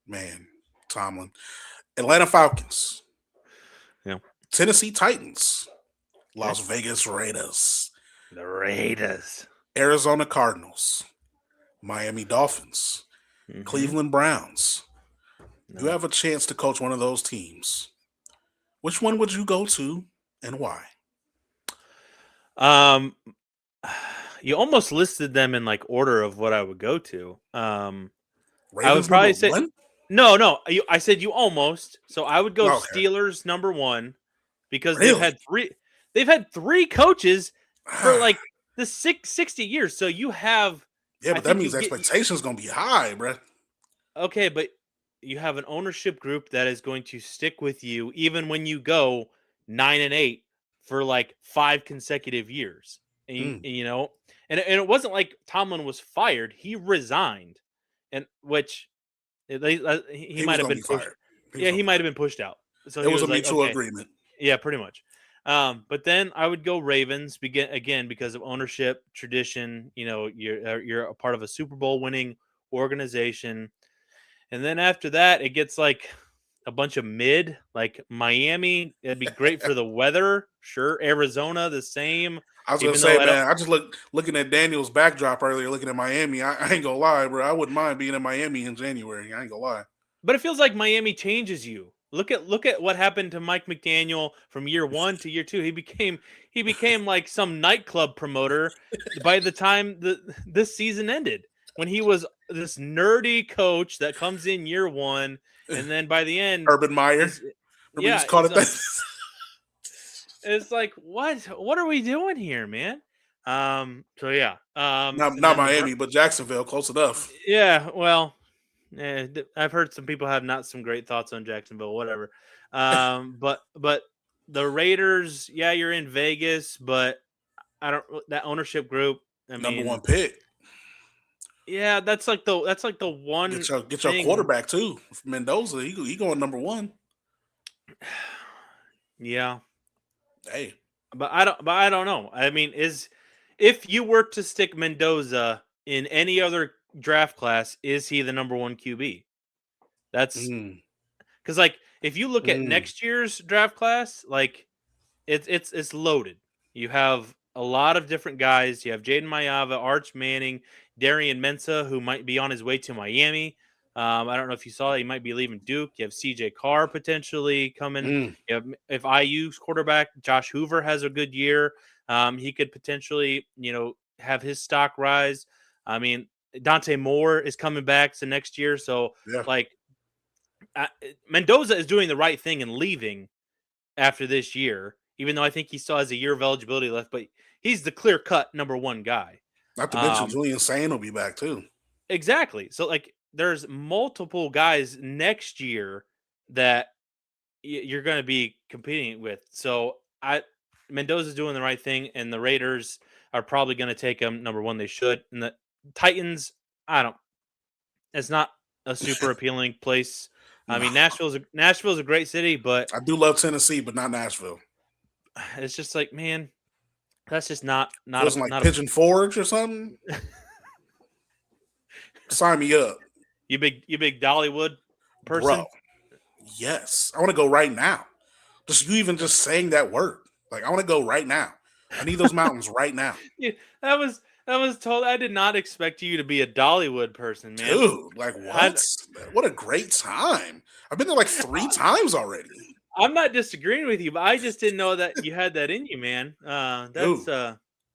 man, Tomlin. Atlanta Falcons. Yeah. Tennessee Titans. Las Vegas Raiders. The Raiders. Arizona Cardinals. Miami Dolphins. Cleveland Browns. No. You have a chance to coach one of those teams. Which one would you go to and why? You almost listed them in like order of what I would go to. Ravens I would probably say one? No. I said you almost. So I would go Steelers number 1 because they've had 3 coaches for like the 60 years. So you have but that means expectations going to be high, bro. Okay, but you have an ownership group that is going to stick with you even when you go 9-8 for like 5 consecutive years. And and it wasn't like Tomlin was fired; he resigned, and which he might have been pushed. He might have been pushed out. So it was a mutual agreement. Yeah, pretty much. But then I would go Ravens again because of ownership, tradition. You're a part of a Super Bowl winning organization, and then after that, it gets like a bunch of mid, like Miami. It'd be great for the weather. Sure, Arizona, the same. I was gonna say, man, I just looking at Daniel's backdrop earlier, looking at Miami. I ain't gonna lie, bro. I wouldn't mind being in Miami in January. I ain't gonna lie. But it feels like Miami changes you. Look at what happened to Mike McDaniel from year 1 to year 2. He became like some nightclub promoter by the time this season ended. When he was this nerdy coach that comes in year 1, and then by the end, Urban Meyer. It's like, what are we doing here, man? So yeah. Not Miami, but Jacksonville, close enough. Yeah, well, I've heard some people have not some great thoughts on Jacksonville, whatever. But the Raiders, you're in Vegas, but that ownership group. Number 1 pick. Yeah, that's like the one. Get your quarterback too, Mendoza. He going number 1. Yeah. Hey, but I don't know. I mean, if you were to stick Mendoza in any other draft class, is he the number 1 QB? That's because like if you look at next year's draft class, like it's loaded. You have a lot of different guys. You have Jaden Mayava, Arch Manning, Darian Mensah, who might be on his way to Miami. I don't know if you saw that he might be leaving Duke. You have CJ Carr potentially coming. You have, if IU's quarterback Josh Hoover has a good year, he could potentially, have his stock rise. I mean, Dante Moore is coming back to next year, so Yeah. like Mendoza is doing the right thing and leaving after this year, even though I think he still has a year of eligibility left. But he's the clear cut number one guy. Not to mention Julian Sane will be back too. Exactly. So like there's multiple guys next year that you're going to be competing with. So Mendoza's doing the right thing, and the Raiders are probably going to take him number one. They should. And the Titans, it's not a super appealing place. I mean, Nashville's a great city, but I do love Tennessee, but not Nashville. It's just like, man, that's just not Wasn't like Pigeon Forge or something. Sign me up. You big Dollywood person? Bro, yes. I want to go right now. Just you even just saying that word. Like, I want to go right now. I need those mountains right now. Yeah, that was told. I did not expect you to be a Dollywood person, man. Dude, like what? What a great time. I've been there like 3 times already. I'm not disagreeing with you, but I just didn't know that you had that in you, man.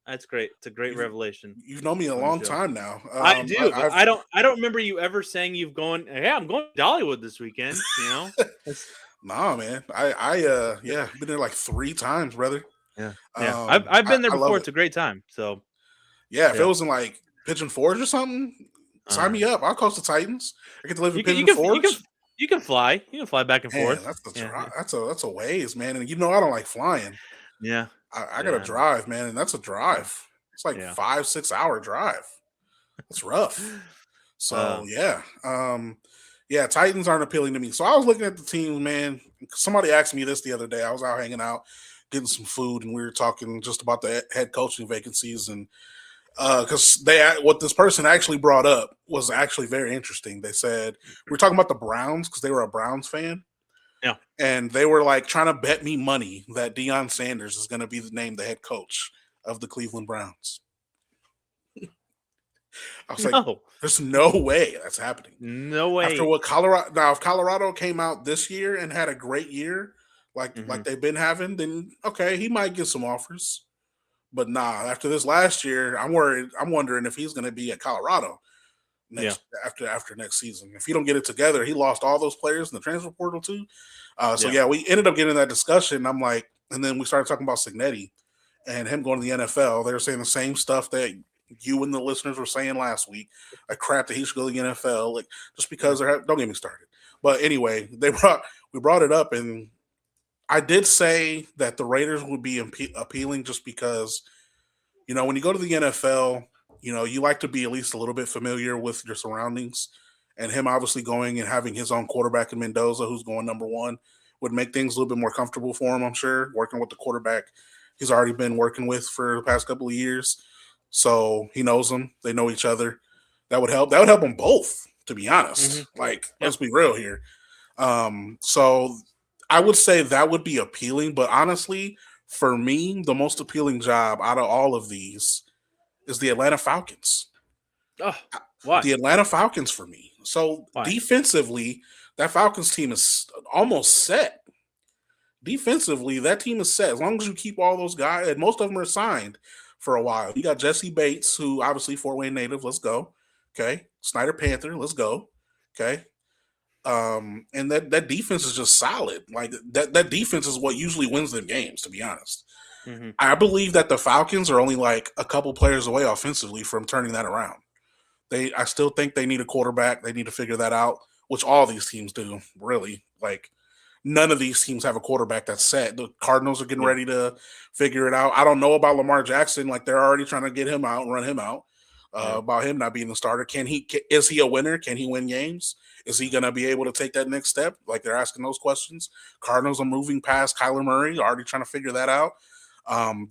That's great. It's a great revelation. You've known me a long time now. I do. But I don't remember you ever saying you've gone. Hey, I'm going to Dollywood this weekend. Nah, man. I've been there like 3 times, brother. Yeah. I've been there before. It's a great time. So yeah, if it wasn't like Pigeon Forge or something, sign me up. I'll coach the Titans. I get to live in Pigeon Forge. You can fly. You can fly back and forth. That's a ways, man. And I don't like flying. Yeah. I gotta drive, man, and that's a drive. It's like 5-6 hour drive. It's rough. So Titans aren't appealing to me. So I was looking at the team, man. Somebody asked me this the other day. I was out hanging out, getting some food, and we were talking just about the head coaching vacancies, and because what this person actually brought up was actually very interesting. They said we were talking about the Browns because they were a Browns fan. Yeah. And they were like trying to bet me money that Deion Sanders is going to be named the head coach of the Cleveland Browns. I was like, there's no way that's happening. No way. After what Colorado, now if Colorado came out this year and had a great year, like they've been having, then okay, he might get some offers. But nah, after this last year, I'm worried. I'm wondering if he's going to be at Colorado after next season. If he don't get it together, he lost all those players in the transfer portal too. We ended up getting that discussion. I'm like, and then we started talking about Cignetti and him going to the NFL. They were saying the same stuff that you and the listeners were saying last week. Like crap that he should go to the NFL. Like just because don't get me started. But anyway, we brought it up, and I did say that the Raiders would be appealing just because, when you go to the NFL, you like to be at least a little bit familiar with your surroundings, and him obviously going and having his own quarterback in Mendoza, who's going number one, would make things a little bit more comfortable for him, I'm sure, working with the quarterback he's already been working with for the past couple of years. So he knows them. They know each other. That would help. That would help them both, to be honest. Let's be real here. So I would say that would be appealing, but honestly, for me, the most appealing job out of all of these is the Atlanta Falcons. Oh, why? The Atlanta Falcons for me. So defensively, that Falcons team is almost set. Defensively, that team is set. As long as you keep all those guys, and most of them are signed for a while. You got Jesse Bates, who obviously Fort Wayne native. Let's go. Okay. Snyder Panther. Let's go. Okay. And that defense is just solid. Like that defense is what usually wins them games, to be honest. Mm-hmm. I believe that the Falcons are only like a couple players away offensively from turning that around. I still think they need a quarterback. They need to figure that out, which all these teams do, really. Like none of these teams have a quarterback that's set. The Cardinals are getting ready to figure it out. I don't know about Lamar Jackson. Like they're already trying to get him out and run him out. About him not being the starter. Is he a winner? Can he win games? Is he going to be able to take that next step? Like they're asking those questions. Cardinals are moving past Kyler Murray, already trying to figure that out.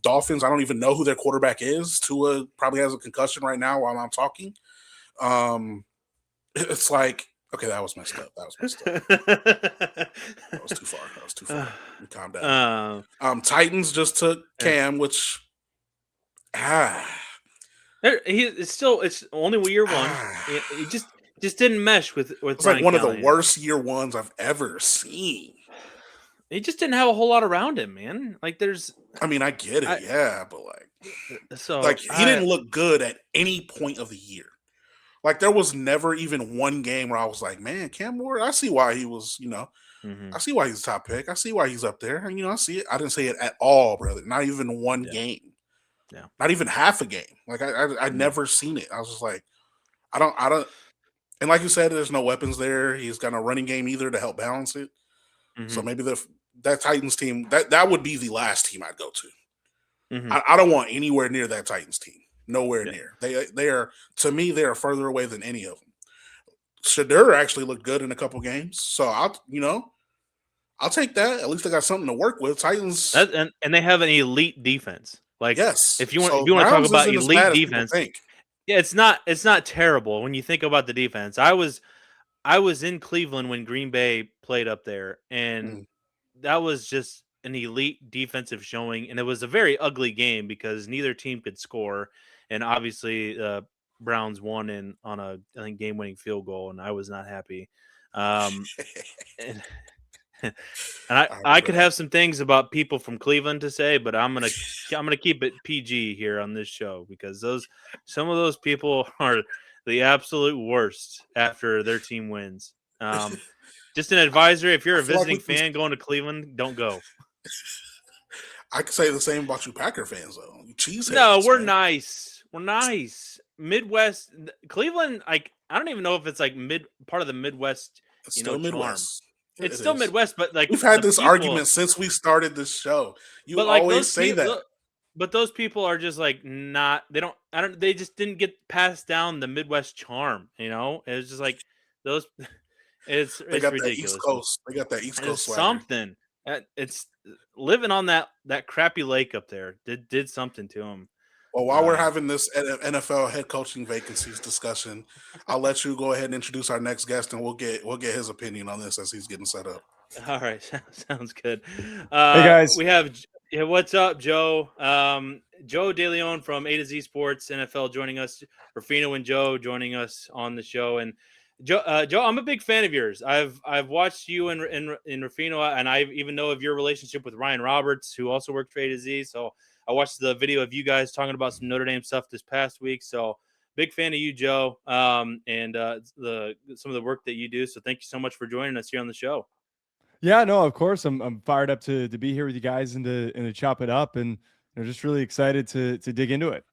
Dolphins, I don't even know who their quarterback is. Tua probably has a concussion right now while I'm talking. It's like, okay, that was messed up. That was too far. Calm down. Titans just took Cam, which it's only year one. just didn't mesh with It's Brian like one of the Callahan. worst year ones I've ever seen. He just didn't have a whole lot around him, man. Like there's, I mean, I get it, yeah, but so he didn't look good at any point of the year. Like there was never even one game where I was like, man, Cam Ward, I see why he was, I see why he's a top pick. I see why he's up there. And I see it. I didn't say it at all, brother. Not even one game. Yeah. Not even half a game. Like I never seen it. I was just like, I don't. And like you said, there's no weapons there. He's got a running game either to help balance it. So maybe that Titans team, that would be the last team I'd go to. I don't want anywhere near that Titans team. Nowhere near. They are, to me, they are further away than any of them. Shadur actually looked good in a couple games. So I'll take that. At least they got something to work with. Titans, and they have an elite defense. Like, yes, if you want to talk about elite defense, yeah, it's not terrible when you think about the defense. I was in Cleveland when Green Bay played up there, and that was just an elite defensive showing, and it was a very ugly game because neither team could score, and obviously Browns won on a, I think, game-winning field goal, and I was not happy. And I could have some things about people from Cleveland to say, but I'm gonna keep it PG here on this show because some of those people are the absolute worst after their team wins. Just an advisory: if you're a visiting fan going to Cleveland, don't go. I could say the same about you Packer fans, though. Cheeseheads. No, we're nice. We're nice. Midwest, Cleveland. Like I don't even know if it's like part of the Midwest. It's still Midwest. It's still Midwest, but like we've had this argument since we started this show. You always say that. But those people are just like not. They just didn't get passed down the Midwest charm. It's just like those. It's got ridiculous. That East Coast. They got that East Coast swagger. Something. It's living on that crappy lake up there. Did something to them. Well, while we're having this NFL head coaching vacancies discussion, I'll let you go ahead and introduce our next guest, and we'll get his opinion on this as he's getting set up. All right, sounds good. Hey guys, we have what's up, Joe? Joe DeLeone from AtoZ Sports NFL joining us. Rufino and Joe joining us on the show. And Joe, I'm a big fan of yours. I've watched you in Rufino, and I even know of your relationship with Ryan Roberts, who also worked for AtoZ. So I watched the video of you guys talking about some Notre Dame stuff this past week. So big fan of you, Joe, and some of the work that you do. So thank you so much for joining us here on the show. Yeah, no, of course. I'm fired up to be here with you guys and to chop it up, and just really excited to dig into it.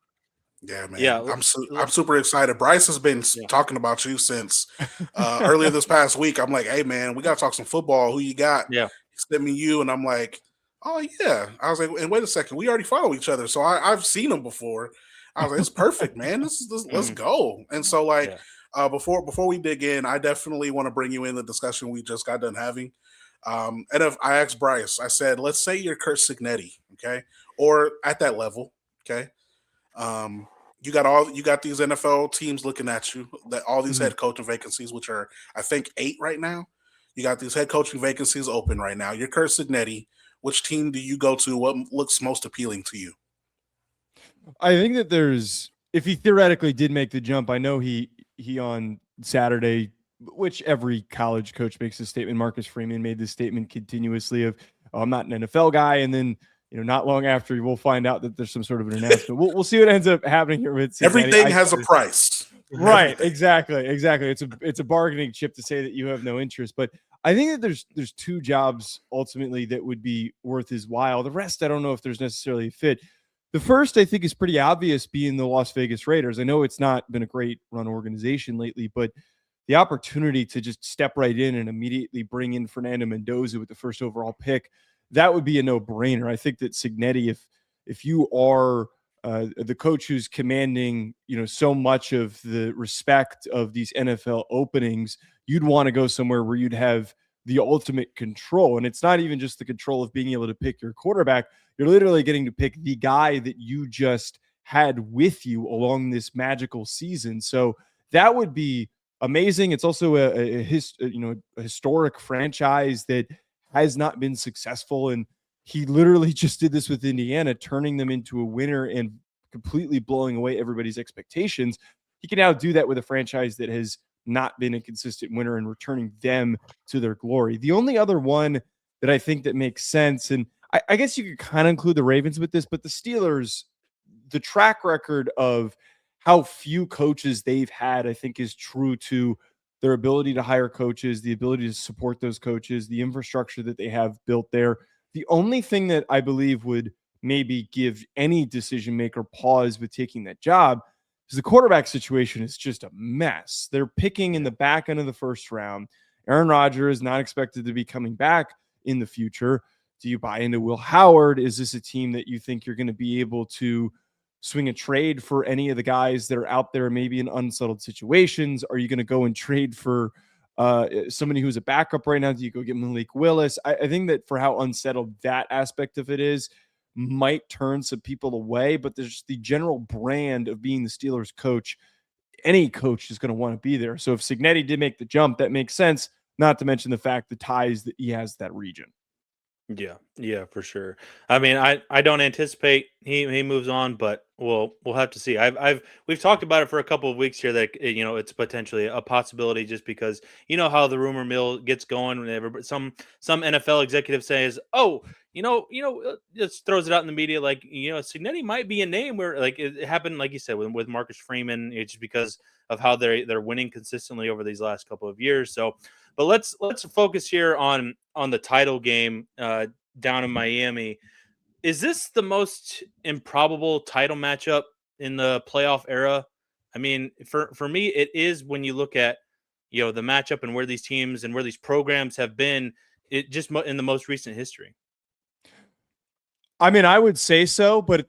Yeah, man. Yeah, I'm super excited. Brice has been talking about you since earlier this past week. I'm like, hey, man, we got to talk some football. Who you got? Yeah. He sent me you, and I'm like, oh, yeah. I was like, and wait a second. We already follow each other, so I've seen him before. I was like, it's perfect, man. Let's go. And so, before we dig in, I definitely want to bring you in the discussion we just got done having. And if I asked Brice, I said, let's say you're Curt Cignetti, okay, or at that level, okay. You got these NFL teams looking at you, that all these head coaching vacancies, which are I think 8 right now. You got these head coaching vacancies open right now. You're Curt Cignetti. Which team do you go to? What looks most appealing to you? I think that if he theoretically did make the jump, I know he on Saturday, which every college coach makes a statement. Marcus Freeman made this statement continuously of, oh, I'm not an NFL guy. And then, not long after, we'll find out that there's some sort of an announcement. We'll see what ends up happening here with Cincinnati. Everything has a price. Right. Exactly. It's a bargaining chip to say that you have no interest. But I think that there's 2 jobs ultimately that would be worth his while. The rest, I don't know if there's necessarily a fit. The first, I think, is pretty obvious, being the Las Vegas Raiders. I know it's not been a great run organization lately, but the opportunity to just step right in and immediately bring in Fernando Mendoza with the first overall pick, that would be a no-brainer. I think that Cignetti, if you are the coach who's commanding, so much of the respect of these NFL openings, you'd want to go somewhere where you'd have the ultimate control. And it's not even just the control of being able to pick your quarterback. You're literally getting to pick the guy that you just had with you along this magical season. So that would be amazing. It's also a historic franchise that has not been successful. And he literally just did this with Indiana, turning them into a winner and completely blowing away everybody's expectations. He can now do that with a franchise that has not been a consistent winner and returning them to their glory. The only other one that I think that makes sense, and I guess you could kind of include the Ravens with this, but the Steelers, the track record of how few coaches they've had, I think, is true to their ability to hire coaches, the ability to support those coaches, the infrastructure that they have built there. The only thing that I believe would maybe give any decision maker pause with taking that job is the quarterback situation is just a mess. They're picking in the back end of the first round. Aaron Rodgers is not expected to be coming back in the future. Do you buy into Will Howard? Is this a team that you think you're going to be able to swing a trade for any of the guys that are out there, maybe in unsettled situations? Are you going to go and trade for somebody who's a backup right now? Do you go get Malik Willis? I think that for how unsettled that aspect of it is, might turn some people away, but there's the general brand of being the Steelers coach. Any coach is going to want to be there. So if Cignetti did make the jump, that makes sense, not to mention the fact the ties that he has to that region. Yeah, for sure. I mean, I don't anticipate he moves on, but we'll have to see. We've talked about it for a couple of weeks here that it's potentially a possibility, just because you know how the rumor mill gets going whenever some NFL executive says, "Oh, just throws it out in the media like Cignetti might be a name," where like it happened, like you said, with Marcus Freeman. It's just because of how they're winning consistently over these last couple of years. So, but let's focus here on the title game down in Miami. Is this the most improbable title matchup in the playoff era? I mean, for me, it is when you look at the matchup and where these teams and where these programs have been. It just in the most recent history. I mean, I would say so, but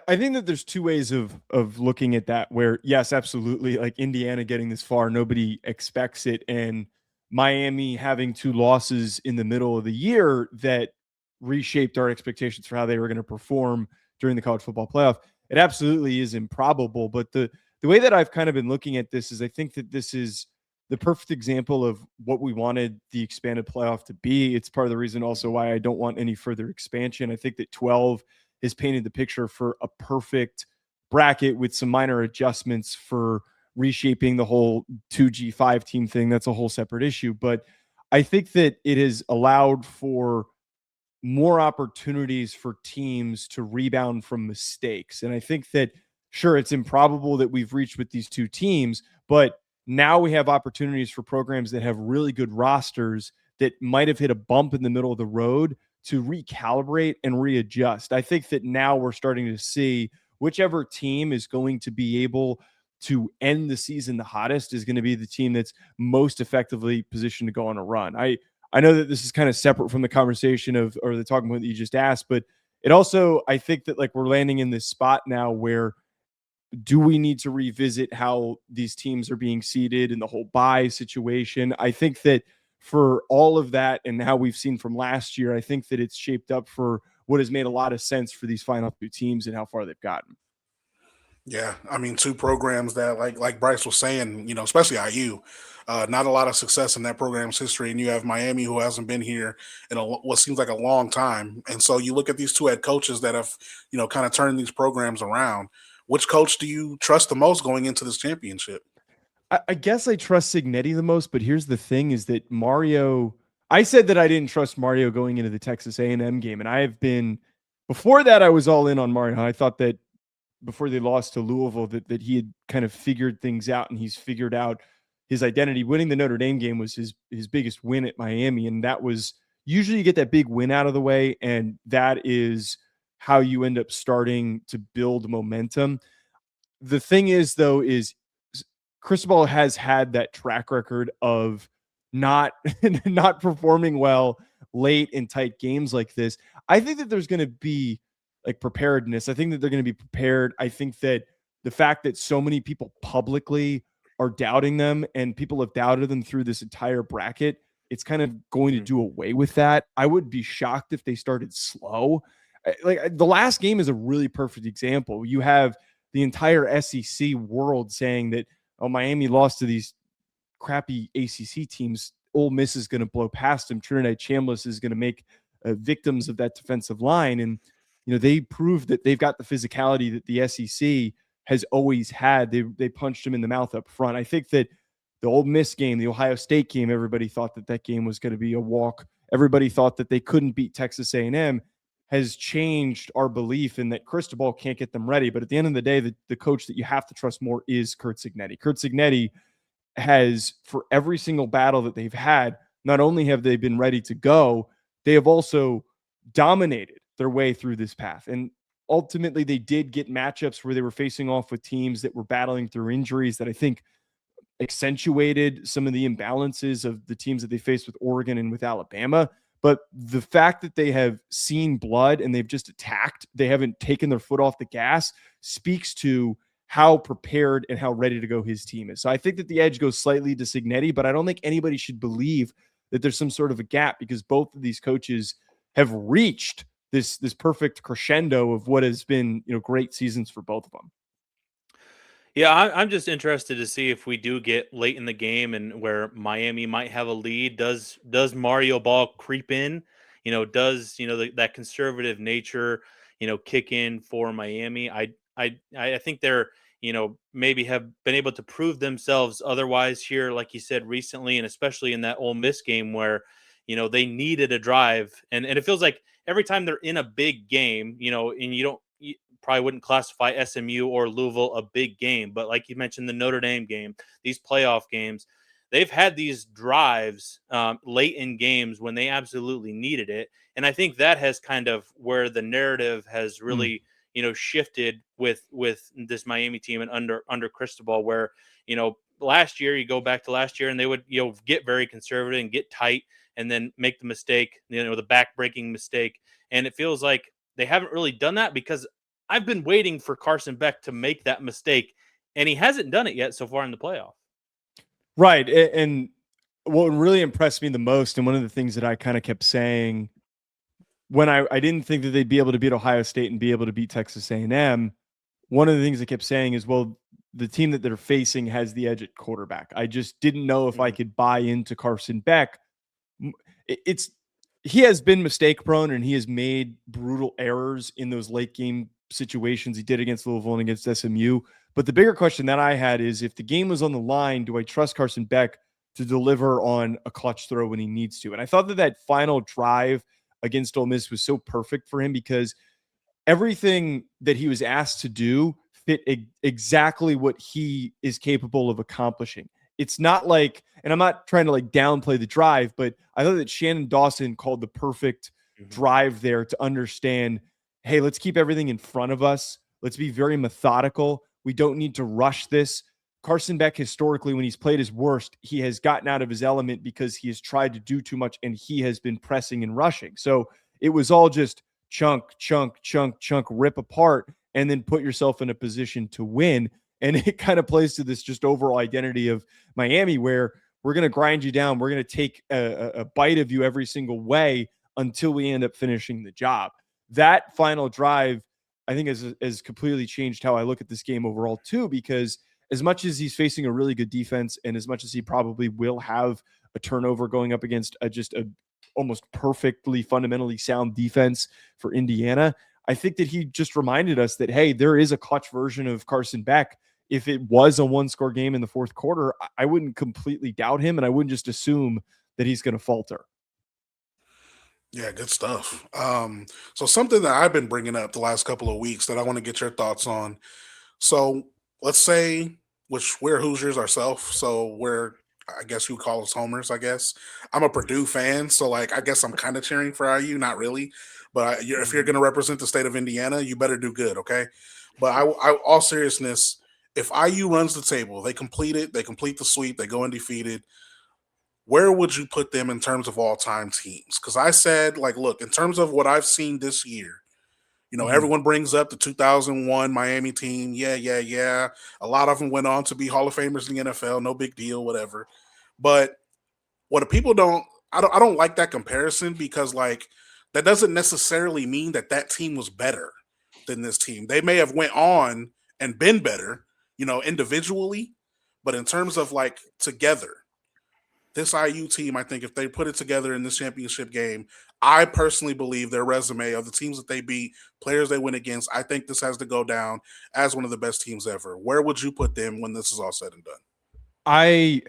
I think that there's two ways of looking at that, where yes, absolutely, like Indiana getting this far, nobody expects it, and Miami having 2 losses in the middle of the year that reshaped our expectations for how they were going to perform during the college football playoff. It absolutely is improbable, but the way that I've kind of been looking at this is I think that this is the perfect example of what we wanted the expanded playoff to be. It's part of the reason also why I don't want any further expansion. I think that 12 has painted the picture for a perfect bracket with some minor adjustments for reshaping the whole 2G5 team thing. That's a whole separate issue. But I think that it has allowed for more opportunities for teams to rebound from mistakes. And I think that, sure, it's improbable that we've reached with these 2 teams, but now we have opportunities for programs that have really good rosters that might have hit a bump in the middle of the road to recalibrate and readjust. I think that now we're starting to see whichever team is going to be able to end the season the hottest is going to be the team that's most effectively positioned to go on a run. I know that this is kind of separate from the conversation or the talking point that you just asked, but it also, I think that like we're landing in this spot now where do we need to revisit how these teams are being seeded and the whole bye situation? I think that for all of that and how we've seen from last year, I think that it's shaped up for what has made a lot of sense for these final 2 teams and how far they've gotten. Yeah, I mean, 2 programs that, like Brice was saying, especially IU, not a lot of success in that program's history, and you have Miami, who hasn't been here in what seems like a long time. And so you look at these 2 head coaches that have, kind of turned these programs around. Which coach do you trust the most going into this championship? I guess I trust Cignetti the most, but here's the thing: is that Mario? I said that I didn't trust Mario going into the Texas A&M game, and I have been before that. I was all in on Mario. I thought that before they lost to Louisville that he had kind of figured things out and he's figured out his identity. Winning the Notre Dame game was his biggest win at Miami. And that was usually you get that big win out of the way. And that is how you end up starting to build momentum. The thing is, though, is Cristobal has had that track record of not performing well late in tight games like this. I think that there's going to be like preparedness. I think that they're going to be prepared. I think that the fact that so many people publicly are doubting them and people have doubted them through this entire bracket, it's kind of going to do away with that. I would be shocked if they started slow. Like the last game is a really perfect example. You have the entire SEC world saying that, oh, Miami lost to these crappy ACC teams. Ole Miss is going to blow past them. Trinidad Chambliss is going to make victims of that defensive line. And they proved that they've got the physicality that the SEC has always had. They punched him in the mouth up front. I think that The Ole Miss game, the Ohio State game, everybody thought that game was going to be a walk. Everybody thought that they couldn't beat Texas A&M. Has changed our belief in that Cristobal can't get them ready. But at the end of the day, the coach that you have to trust more is Curt Cignetti. Curt Cignetti has, for every single battle that they've had, not only have they been ready to go, they have also dominated their way through this path. And ultimately, they did get matchups where they were facing off with teams that were battling through injuries that I think accentuated some of the imbalances of the teams that they faced with Oregon and with Alabama. But the fact that they have seen blood and they've just attacked, they haven't taken their foot off the gas, speaks to how prepared and how ready to go his team is. So I think that the edge goes slightly to Cignetti, but I don't think anybody should believe that there's some sort of a gap, because both of these coaches have reached this perfect crescendo of what has been, great seasons for both of them. Yeah, I'm just interested to see if we do get late in the game and where Miami might have a lead. Does Mario Ball creep in? Does that conservative nature kick in for Miami? I think they're maybe have been able to prove themselves otherwise here, like you said, recently, and especially in that Ole Miss game where they needed a drive, and it feels like every time they're in a big game, and you probably wouldn't classify SMU or Louisville a big game, but like you mentioned, the Notre Dame game, these playoff games, they've had these drives late in games when they absolutely needed it. And I think that has kind of where the narrative has really, shifted with this Miami team and under Cristobal, where, last year, you go back to last year and they would, get very conservative and get tight and then make the mistake, the back-breaking mistake. And it feels like they haven't really done that, because I've been waiting for Carson Beck to make that mistake, and he hasn't done it yet so far in the playoff. Right. And what really impressed me the most, and one of the things that I kind of kept saying when I didn't think that they'd be able to beat Ohio State and be able to beat Texas A&M, one of the things I kept saying is, well, the team that they're facing has the edge at quarterback. I just didn't know if I could buy into Carson Beck. He has been mistake prone, and he has made brutal errors in those late game situations. He did against Louisville and against SMU. But the bigger question that I had is, if the game was on the line, do I trust Carson Beck to deliver on a clutch throw when he needs to? And I thought that final drive against Ole Miss was so perfect for him, because everything that he was asked to do fit exactly what he is capable of accomplishing. It's not like, and I'm not trying to downplay the drive, but I thought that Shannon Dawson called the perfect drive there to understand, hey, let's keep everything in front of us. Let's be very methodical. We don't need to rush this. Carson Beck, historically, when he's played his worst, he has gotten out of his element because he has tried to do too much, and he has been pressing and rushing. So it was all just chunk, rip apart, and then put yourself in a position to win. And it kind of plays to this just overall identity of Miami, where we're going to grind you down. We're going to take a bite of you every single way until we end up finishing the job. That final drive, I think, has completely changed how I look at this game overall too, because as much as he's facing a really good defense, and as much as he probably will have a turnover going up against a almost perfectly fundamentally sound defense for Indiana, I think that he just reminded us that, hey, there is a clutch version of Carson Beck. If it was a one-score game in the fourth quarter, I wouldn't completely doubt him, and I wouldn't just assume that he's going to falter. Yeah, good stuff. So something that I've been bringing up the last couple of weeks that I want to get your thoughts on. So let's say, which we're Hoosiers ourselves, so I guess you call us homers, I guess. I'm a Purdue fan, so I guess I'm kind of cheering for IU, not really. But if you're going to represent the state of Indiana, you better do good, okay? But all seriousness, if IU runs the table, they complete it, they complete the sweep, they go undefeated, where would you put them in terms of all-time teams? Because I said, look, in terms of what I've seen this year, everyone brings up the 2001 Miami team. Yeah. A lot of them went on to be Hall of Famers in the NFL. No big deal, whatever. But what people I don't like that comparison, because that doesn't necessarily mean that team was better than this team. They may have went on and been better, individually, but in terms of together, this IU team, I think if they put it together in this championship game, I personally believe their resume of the teams that they beat, players they went against, I think this has to go down as one of the best teams ever. Where would you put them when this is all said and done? I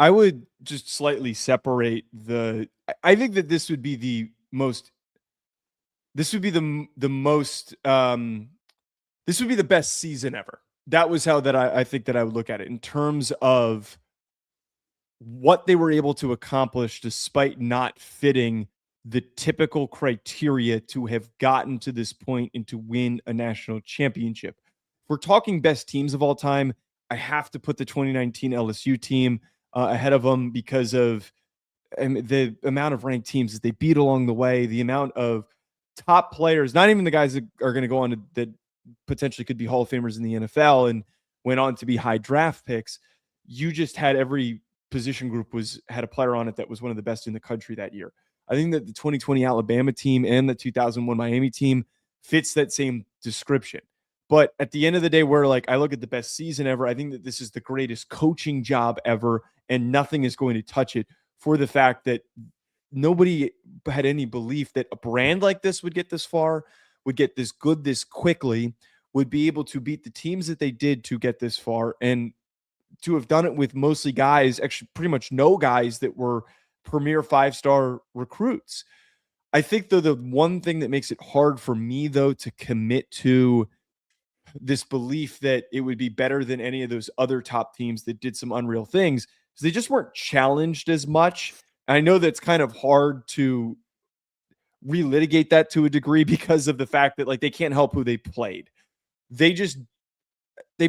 would just slightly separate I think that this would be the most this would be the most this would be the best season ever. That was how that I think that I would look at it in terms of what they were able to accomplish despite not fitting the typical criteria to have gotten to this point and to win a national championship. If we're talking best teams of all time, I have to put the 2019 LSU team ahead of them because of the amount of ranked teams that they beat along the way, the amount of top players, not even the guys that are going to go on that potentially could be Hall of Famers in the NFL and went on to be high draft picks. You just had every position group had a player on it that was one of the best in the country that year. I think that the 2020 Alabama team and the 2001 Miami team fits that same description. But at the end of the day, where I look at the best season ever, I think that this is the greatest coaching job ever, and nothing is going to touch it for the fact that nobody had any belief that a brand like this would get this far, would get this good this quickly, would be able to beat the teams that they did to get this far, and to have done it with mostly guys, actually pretty much no guys that were premier 5-star recruits. I think, though, the one thing that makes it hard for me, though, to commit to this belief that it would be better than any of those other top teams that did some unreal things is they just weren't challenged as much. And I know that's kind of hard to relitigate that to a degree because of the fact that they can't help who they played. They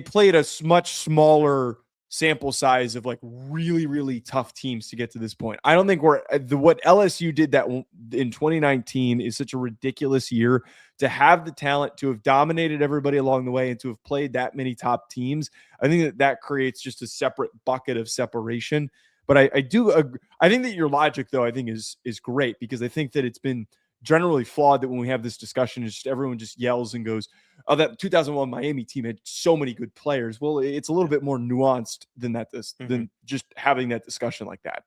played a much smaller sample size of really, really tough teams to get to this point. I don't think what LSU did that in 2019 is such a ridiculous year to have the talent to have dominated everybody along the way and to have played that many top teams. I think that creates just a separate bucket of separation. But I do agree. I think that your logic, though, I think is great, because I think that it's been generally flawed that when we have this discussion, it's just everyone just yells and goes, "Oh, that 2001 Miami team had so many good players." Well, it's a little bit more nuanced than that. Than just having that discussion like that.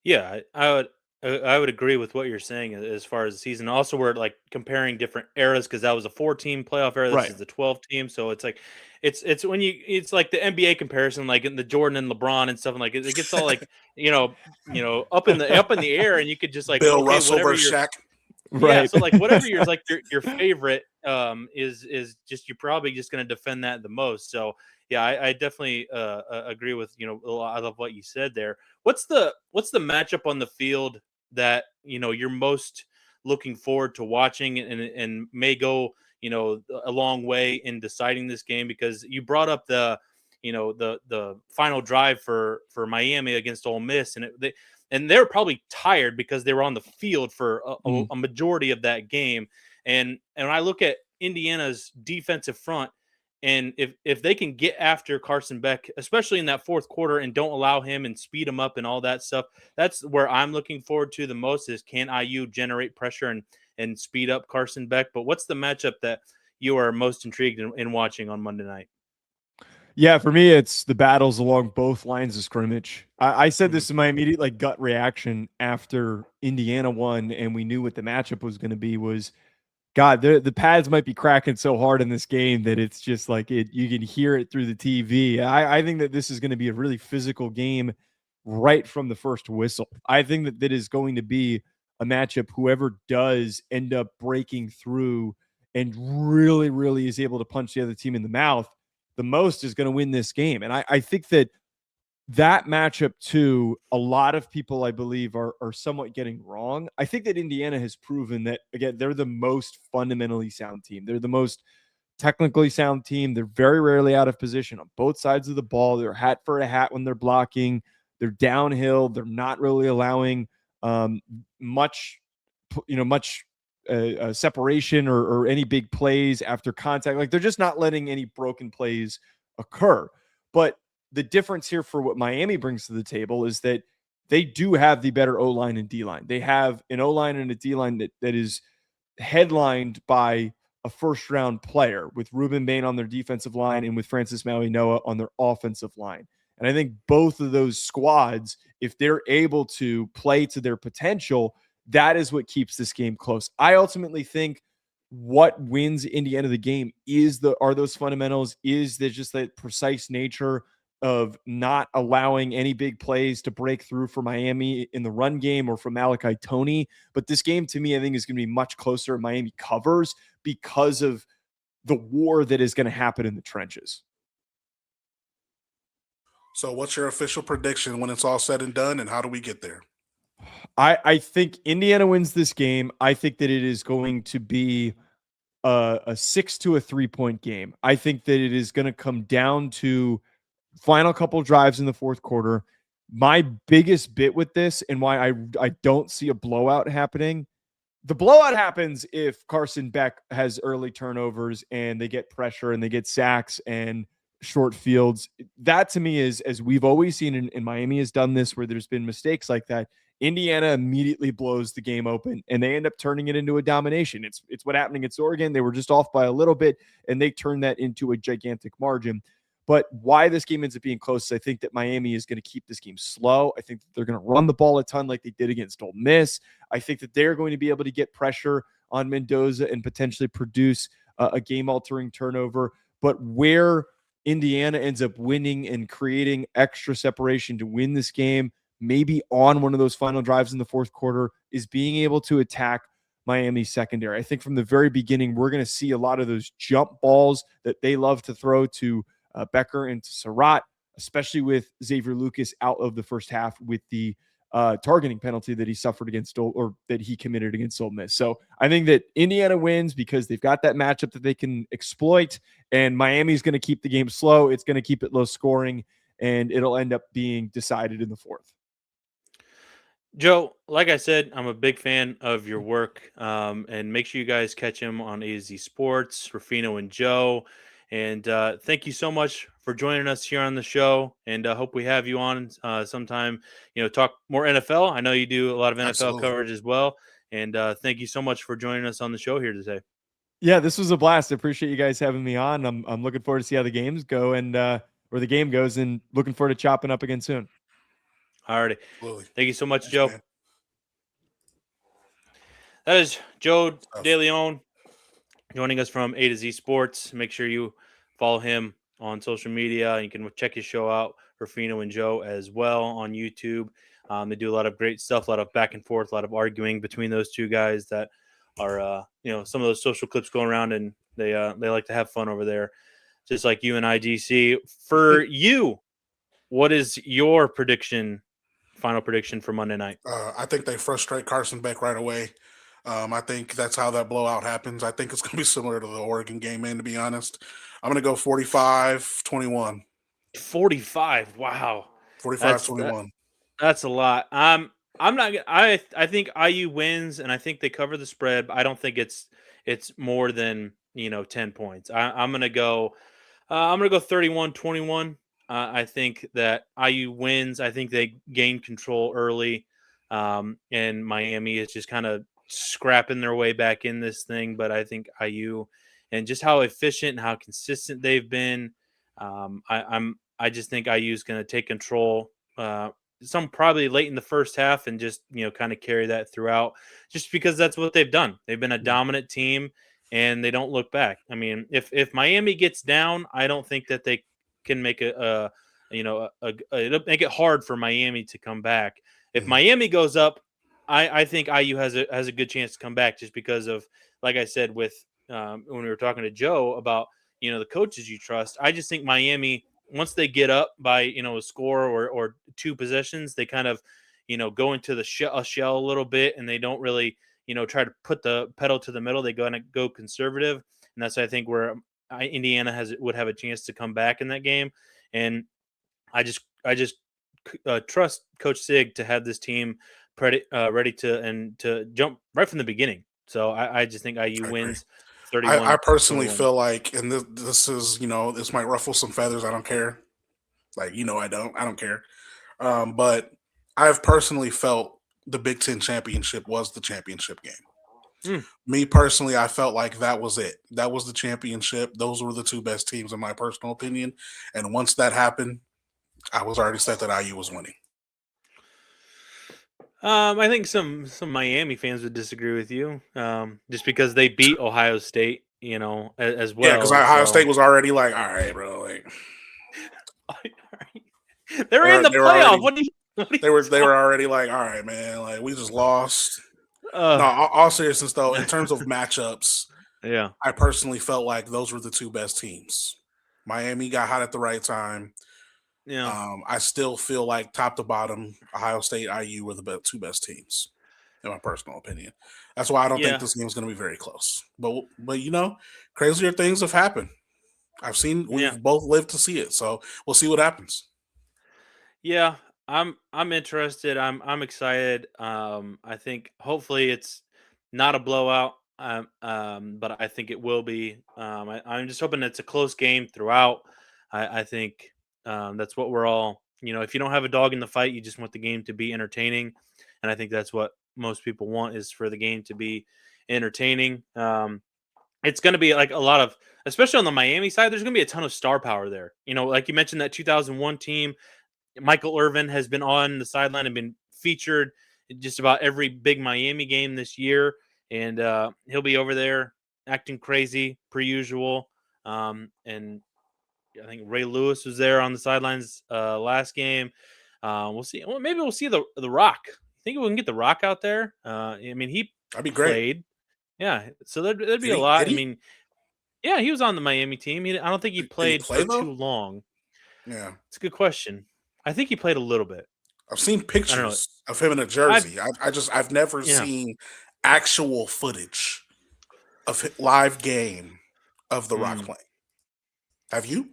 Yeah, I would agree with what you're saying as far as the season. Also, we're comparing different eras because that was a 4-team playoff era. This Right. is the 12-team, so it's it's like the NBA comparison, like in the Jordan and LeBron and stuff, and it gets all up in the air, and you could just Bill Russell whatever versus Shaq. Yeah, Right. so whatever your favorite is just, you're probably just going to defend that the most. So yeah, I definitely agree with a lot of what you said there. What's the matchup on the field that you're most looking forward to watching and may go a long way in deciding this game? Because you brought up the final drive for Miami against Ole Miss, and they're probably tired because they were on the field for a majority of that game. And I look at Indiana's defensive front, and if they can get after Carson Beck, especially in that fourth quarter, and don't allow him and speed him up and all that stuff, that's where I'm looking forward to the most, is can IU generate pressure and speed up Carson Beck? But what's the matchup that you are most intrigued in watching on Monday night? Yeah, for me, it's the battles along both lines of scrimmage. I said this in my immediate gut reaction after Indiana won, and we knew what the matchup was going to be. Was, God, the pads might be cracking so hard in this game that it's just you can hear it through the TV. I think that this is going to be a really physical game right from the first whistle. I think that is going to be a matchup. Whoever does end up breaking through and really, really is able to punch the other team in the mouth the most is going to win this game. And I think that matchup, too, a lot of people, I believe, are somewhat getting wrong. I think that Indiana has proven that, again, they're the most fundamentally sound team. They're the most technically sound team. They're very rarely out of position on both sides of the ball. They're hat for a hat when they're blocking. They're downhill. They're not really allowing much separation or any big plays after contact. They're just not letting any broken plays occur. But the difference here for what Miami brings to the table is that they do have the better O-line and D-line. They have an O-line and a D-line that is headlined by a first-round player, with Ruben Bain on their defensive line and with Francis Maui-Noah on their offensive line. And I think both of those squads, if they're able to play to their potential, that is what keeps this game close. I ultimately think what wins Indiana the game are those fundamentals, is just that precise nature of not allowing any big plays to break through for Miami in the run game or from Malachi Toney. But this game, to me, I think is going to be much closer. Miami covers because of the war that is going to happen in the trenches. So what's your official prediction when it's all said and done, and how do we get there? I think Indiana wins this game. I think that it is going to be a 6-3 point game. I think that it is going to come down to final couple drives in the fourth quarter. My biggest bit with this and why I don't see a blowout happening, the blowout happens if Carson Beck has early turnovers and they get pressure and they get sacks and short fields. That to me is, as we've always seen, and Miami has done this where there's been mistakes like that, Indiana immediately blows the game open and they end up turning it into a domination. It's what happened against Oregon. They were just off by a little bit and they turned that into a gigantic margin. But why this game ends up being close is I think that Miami is going to keep this game slow. I think that they're going to run the ball a ton like they did against Ole Miss. I think that they're going to be able to get pressure on Mendoza and potentially produce a game-altering turnover. But where Indiana ends up winning and creating extra separation to win this game, maybe on one of those final drives in the fourth quarter, is being able to attack Miami's secondary. I think from the very beginning, we're going to see a lot of those jump balls that they love to throw to Becker and to Surratt, especially with Xavier Lucas out of the first half with the targeting penalty that he suffered against or that he committed against Ole Miss. So I think that Indiana wins because they've got that matchup that they can exploit, and Miami's going to keep the game slow. It's going to keep it low scoring, and it'll end up being decided in the fourth. Joe, like I said, I'm a big fan of your work, and make sure you guys catch him on AtoZ Sports, Rufino and Joe. And thank you so much for joining us here on the show. And I hope we have you on sometime, talk more NFL. I know you do a lot of NFL Absolutely. coverage as well. And thank you so much for joining us on the show here today. Yeah, this was a blast. I appreciate you guys having me on. I'm looking forward to see how the games go and where the game goes, and looking forward to chopping up again soon. All righty. Absolutely. Thank you so much, Thanks, Joe. man. That is Joe DeLeone joining us from AtoZ Sports. Make sure you follow him on social media. You can check his show out, Rufino and Joe, as well on YouTube. They do a lot of great stuff, a lot of back and forth, a lot of arguing between those two guys that are, some of those social clips going around, and they like to have fun over there, just like you and IDC. For you, what is your final prediction for Monday night? I think they frustrate Carson Beck right away. I think that's how that blowout happens. I think it's going to be similar to the Oregon game, man, to be honest. I'm going to go 45-21. 45. Wow. 45-21. That's a lot. I'm not. I think IU wins, and I think they cover the spread. But I don't think it's more than 10 points. I'm gonna go. I'm gonna go 31-21. I think that IU wins. I think they gain control early, and Miami is just kind of scrapping their way back in this thing. But I think IU, and just how efficient and how consistent they've been, I just think IU is going to take control. Some probably late in the first half and just kind of carry that throughout, just because that's what they've done. They've been a dominant team and they don't look back. I mean, if Miami gets down, I don't think that they can make it'll make it hard for Miami to come back. If Miami goes up, I think IU has a good chance to come back, just because of, like I said, with when we were talking to Joe about the coaches you trust. I just think Miami, once they get up by a score or two possessions, they kind of go into the shell a little bit, and they don't really try to put the pedal to the metal. They go conservative, and that's, I think, where Indiana would have a chance to come back in that game. And I just trust Coach Sig to have this team ready to jump right from the beginning. So I just think IU wins 31. I personally feel like, and this is, this might ruffle some feathers. I don't care. Like, I don't care. But I've personally felt the Big Ten championship was the championship game. Me personally, I felt like that was it. That was the championship. Those were the two best teams, in my personal opinion. And once that happened, I was already set that IU was winning. I think some Miami fans would disagree with you, just because they beat Ohio State, as well. Yeah, because Ohio State was already like, all right, bro. Like, They were in the They were playoff. already- They were already like, all right, man, like we just lost. No, all seriousness though, in terms of matchups, yeah. I personally felt like those were the two best teams. Miami got hot at the right time. Yeah. I still feel like top to bottom, Ohio State, IU were the two best teams, in my personal opinion. That's why I don't think this game is going to be very close. But you know, crazier things have happened. We've both lived to see it, so we'll see what happens. Yeah, I'm interested. I'm excited. I think hopefully it's not a blowout. But I think it will be. I'm just hoping it's a close game throughout. I think that's what we're all. You know, if you don't have a dog in the fight, you just want the game to be entertaining, and I think that's what most people want is for the game to be entertaining. It's going to be like a lot of, especially on the Miami side. There's going to be a ton of star power there. You know, like you mentioned that 2001 team. Michael Irvin has been on the sideline and been featured in just about every big Miami game this year. And he'll be over there acting crazy per usual. And I think Ray Lewis was there on the sidelines last game. We'll see. Well, maybe we'll see the Rock. Think we can get the Rock out there? I mean, That'd be played. great. Yeah, so there'd be a lot. I mean, yeah, he was on the Miami team. I don't think he played for too long. Yeah, it's a good question. I think he played a little bit. I've seen pictures of him in a jersey. I've never seen actual footage of live game of the Rock playing. Have you?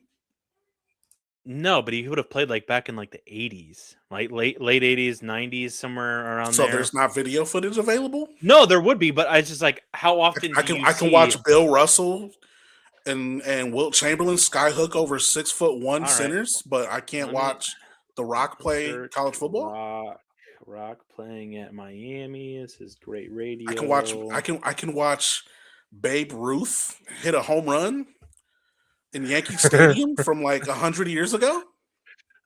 No, but he would have played like back in like the 80s, like late 80s, 90s, somewhere around there. So there's not video footage available? No, there would be, but I just like how often I can watch Bill Russell and Wilt Chamberlain skyhook over 6'1" centers, but I can't watch The Rock play college football. Rock playing at Miami. This is great radio. I can watch Babe Ruth hit a home run in Yankee Stadium from like 100 years ago.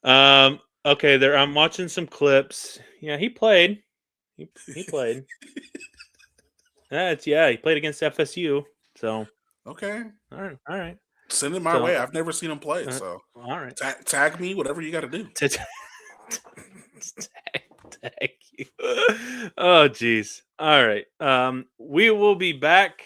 Okay, there. I'm watching some clips. Yeah, he played. He played. He played against FSU. So okay, all right. Send it my way. I've never seen him play. So all right, tag me. Whatever you got to do. Tag you. Oh, geez. All right. We will be back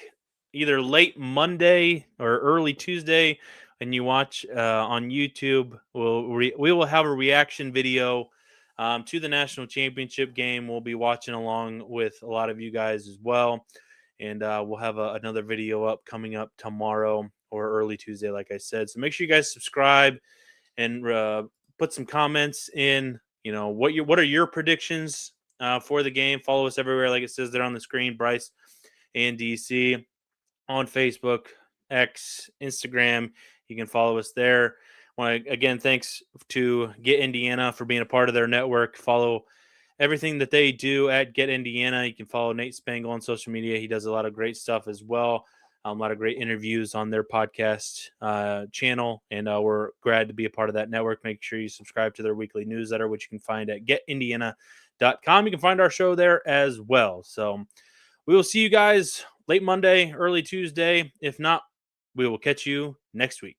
either late Monday or early Tuesday, and you watch on YouTube. We will have a reaction video to the national championship game. We'll be watching along with a lot of you guys as well, and we'll have another video coming up tomorrow or early Tuesday, like I said. So make sure you guys subscribe and put some comments in. You know, what are your predictions for the game? Follow us everywhere, like it says there on the screen. Brice and DC on Facebook, X, Instagram. You can follow us there. Again, thanks to Get Indiana for being a part of their network. Follow everything that they do at Get Indiana. You can follow Nate Spangle on social media. He does a lot of great stuff as well. A lot of great interviews on their podcast channel, and we're glad to be a part of that network. Make sure you subscribe to their weekly newsletter, which you can find at getindiana.com. You can find our show there as well. So we will see you guys late Monday, early Tuesday. If not, we will catch you next week.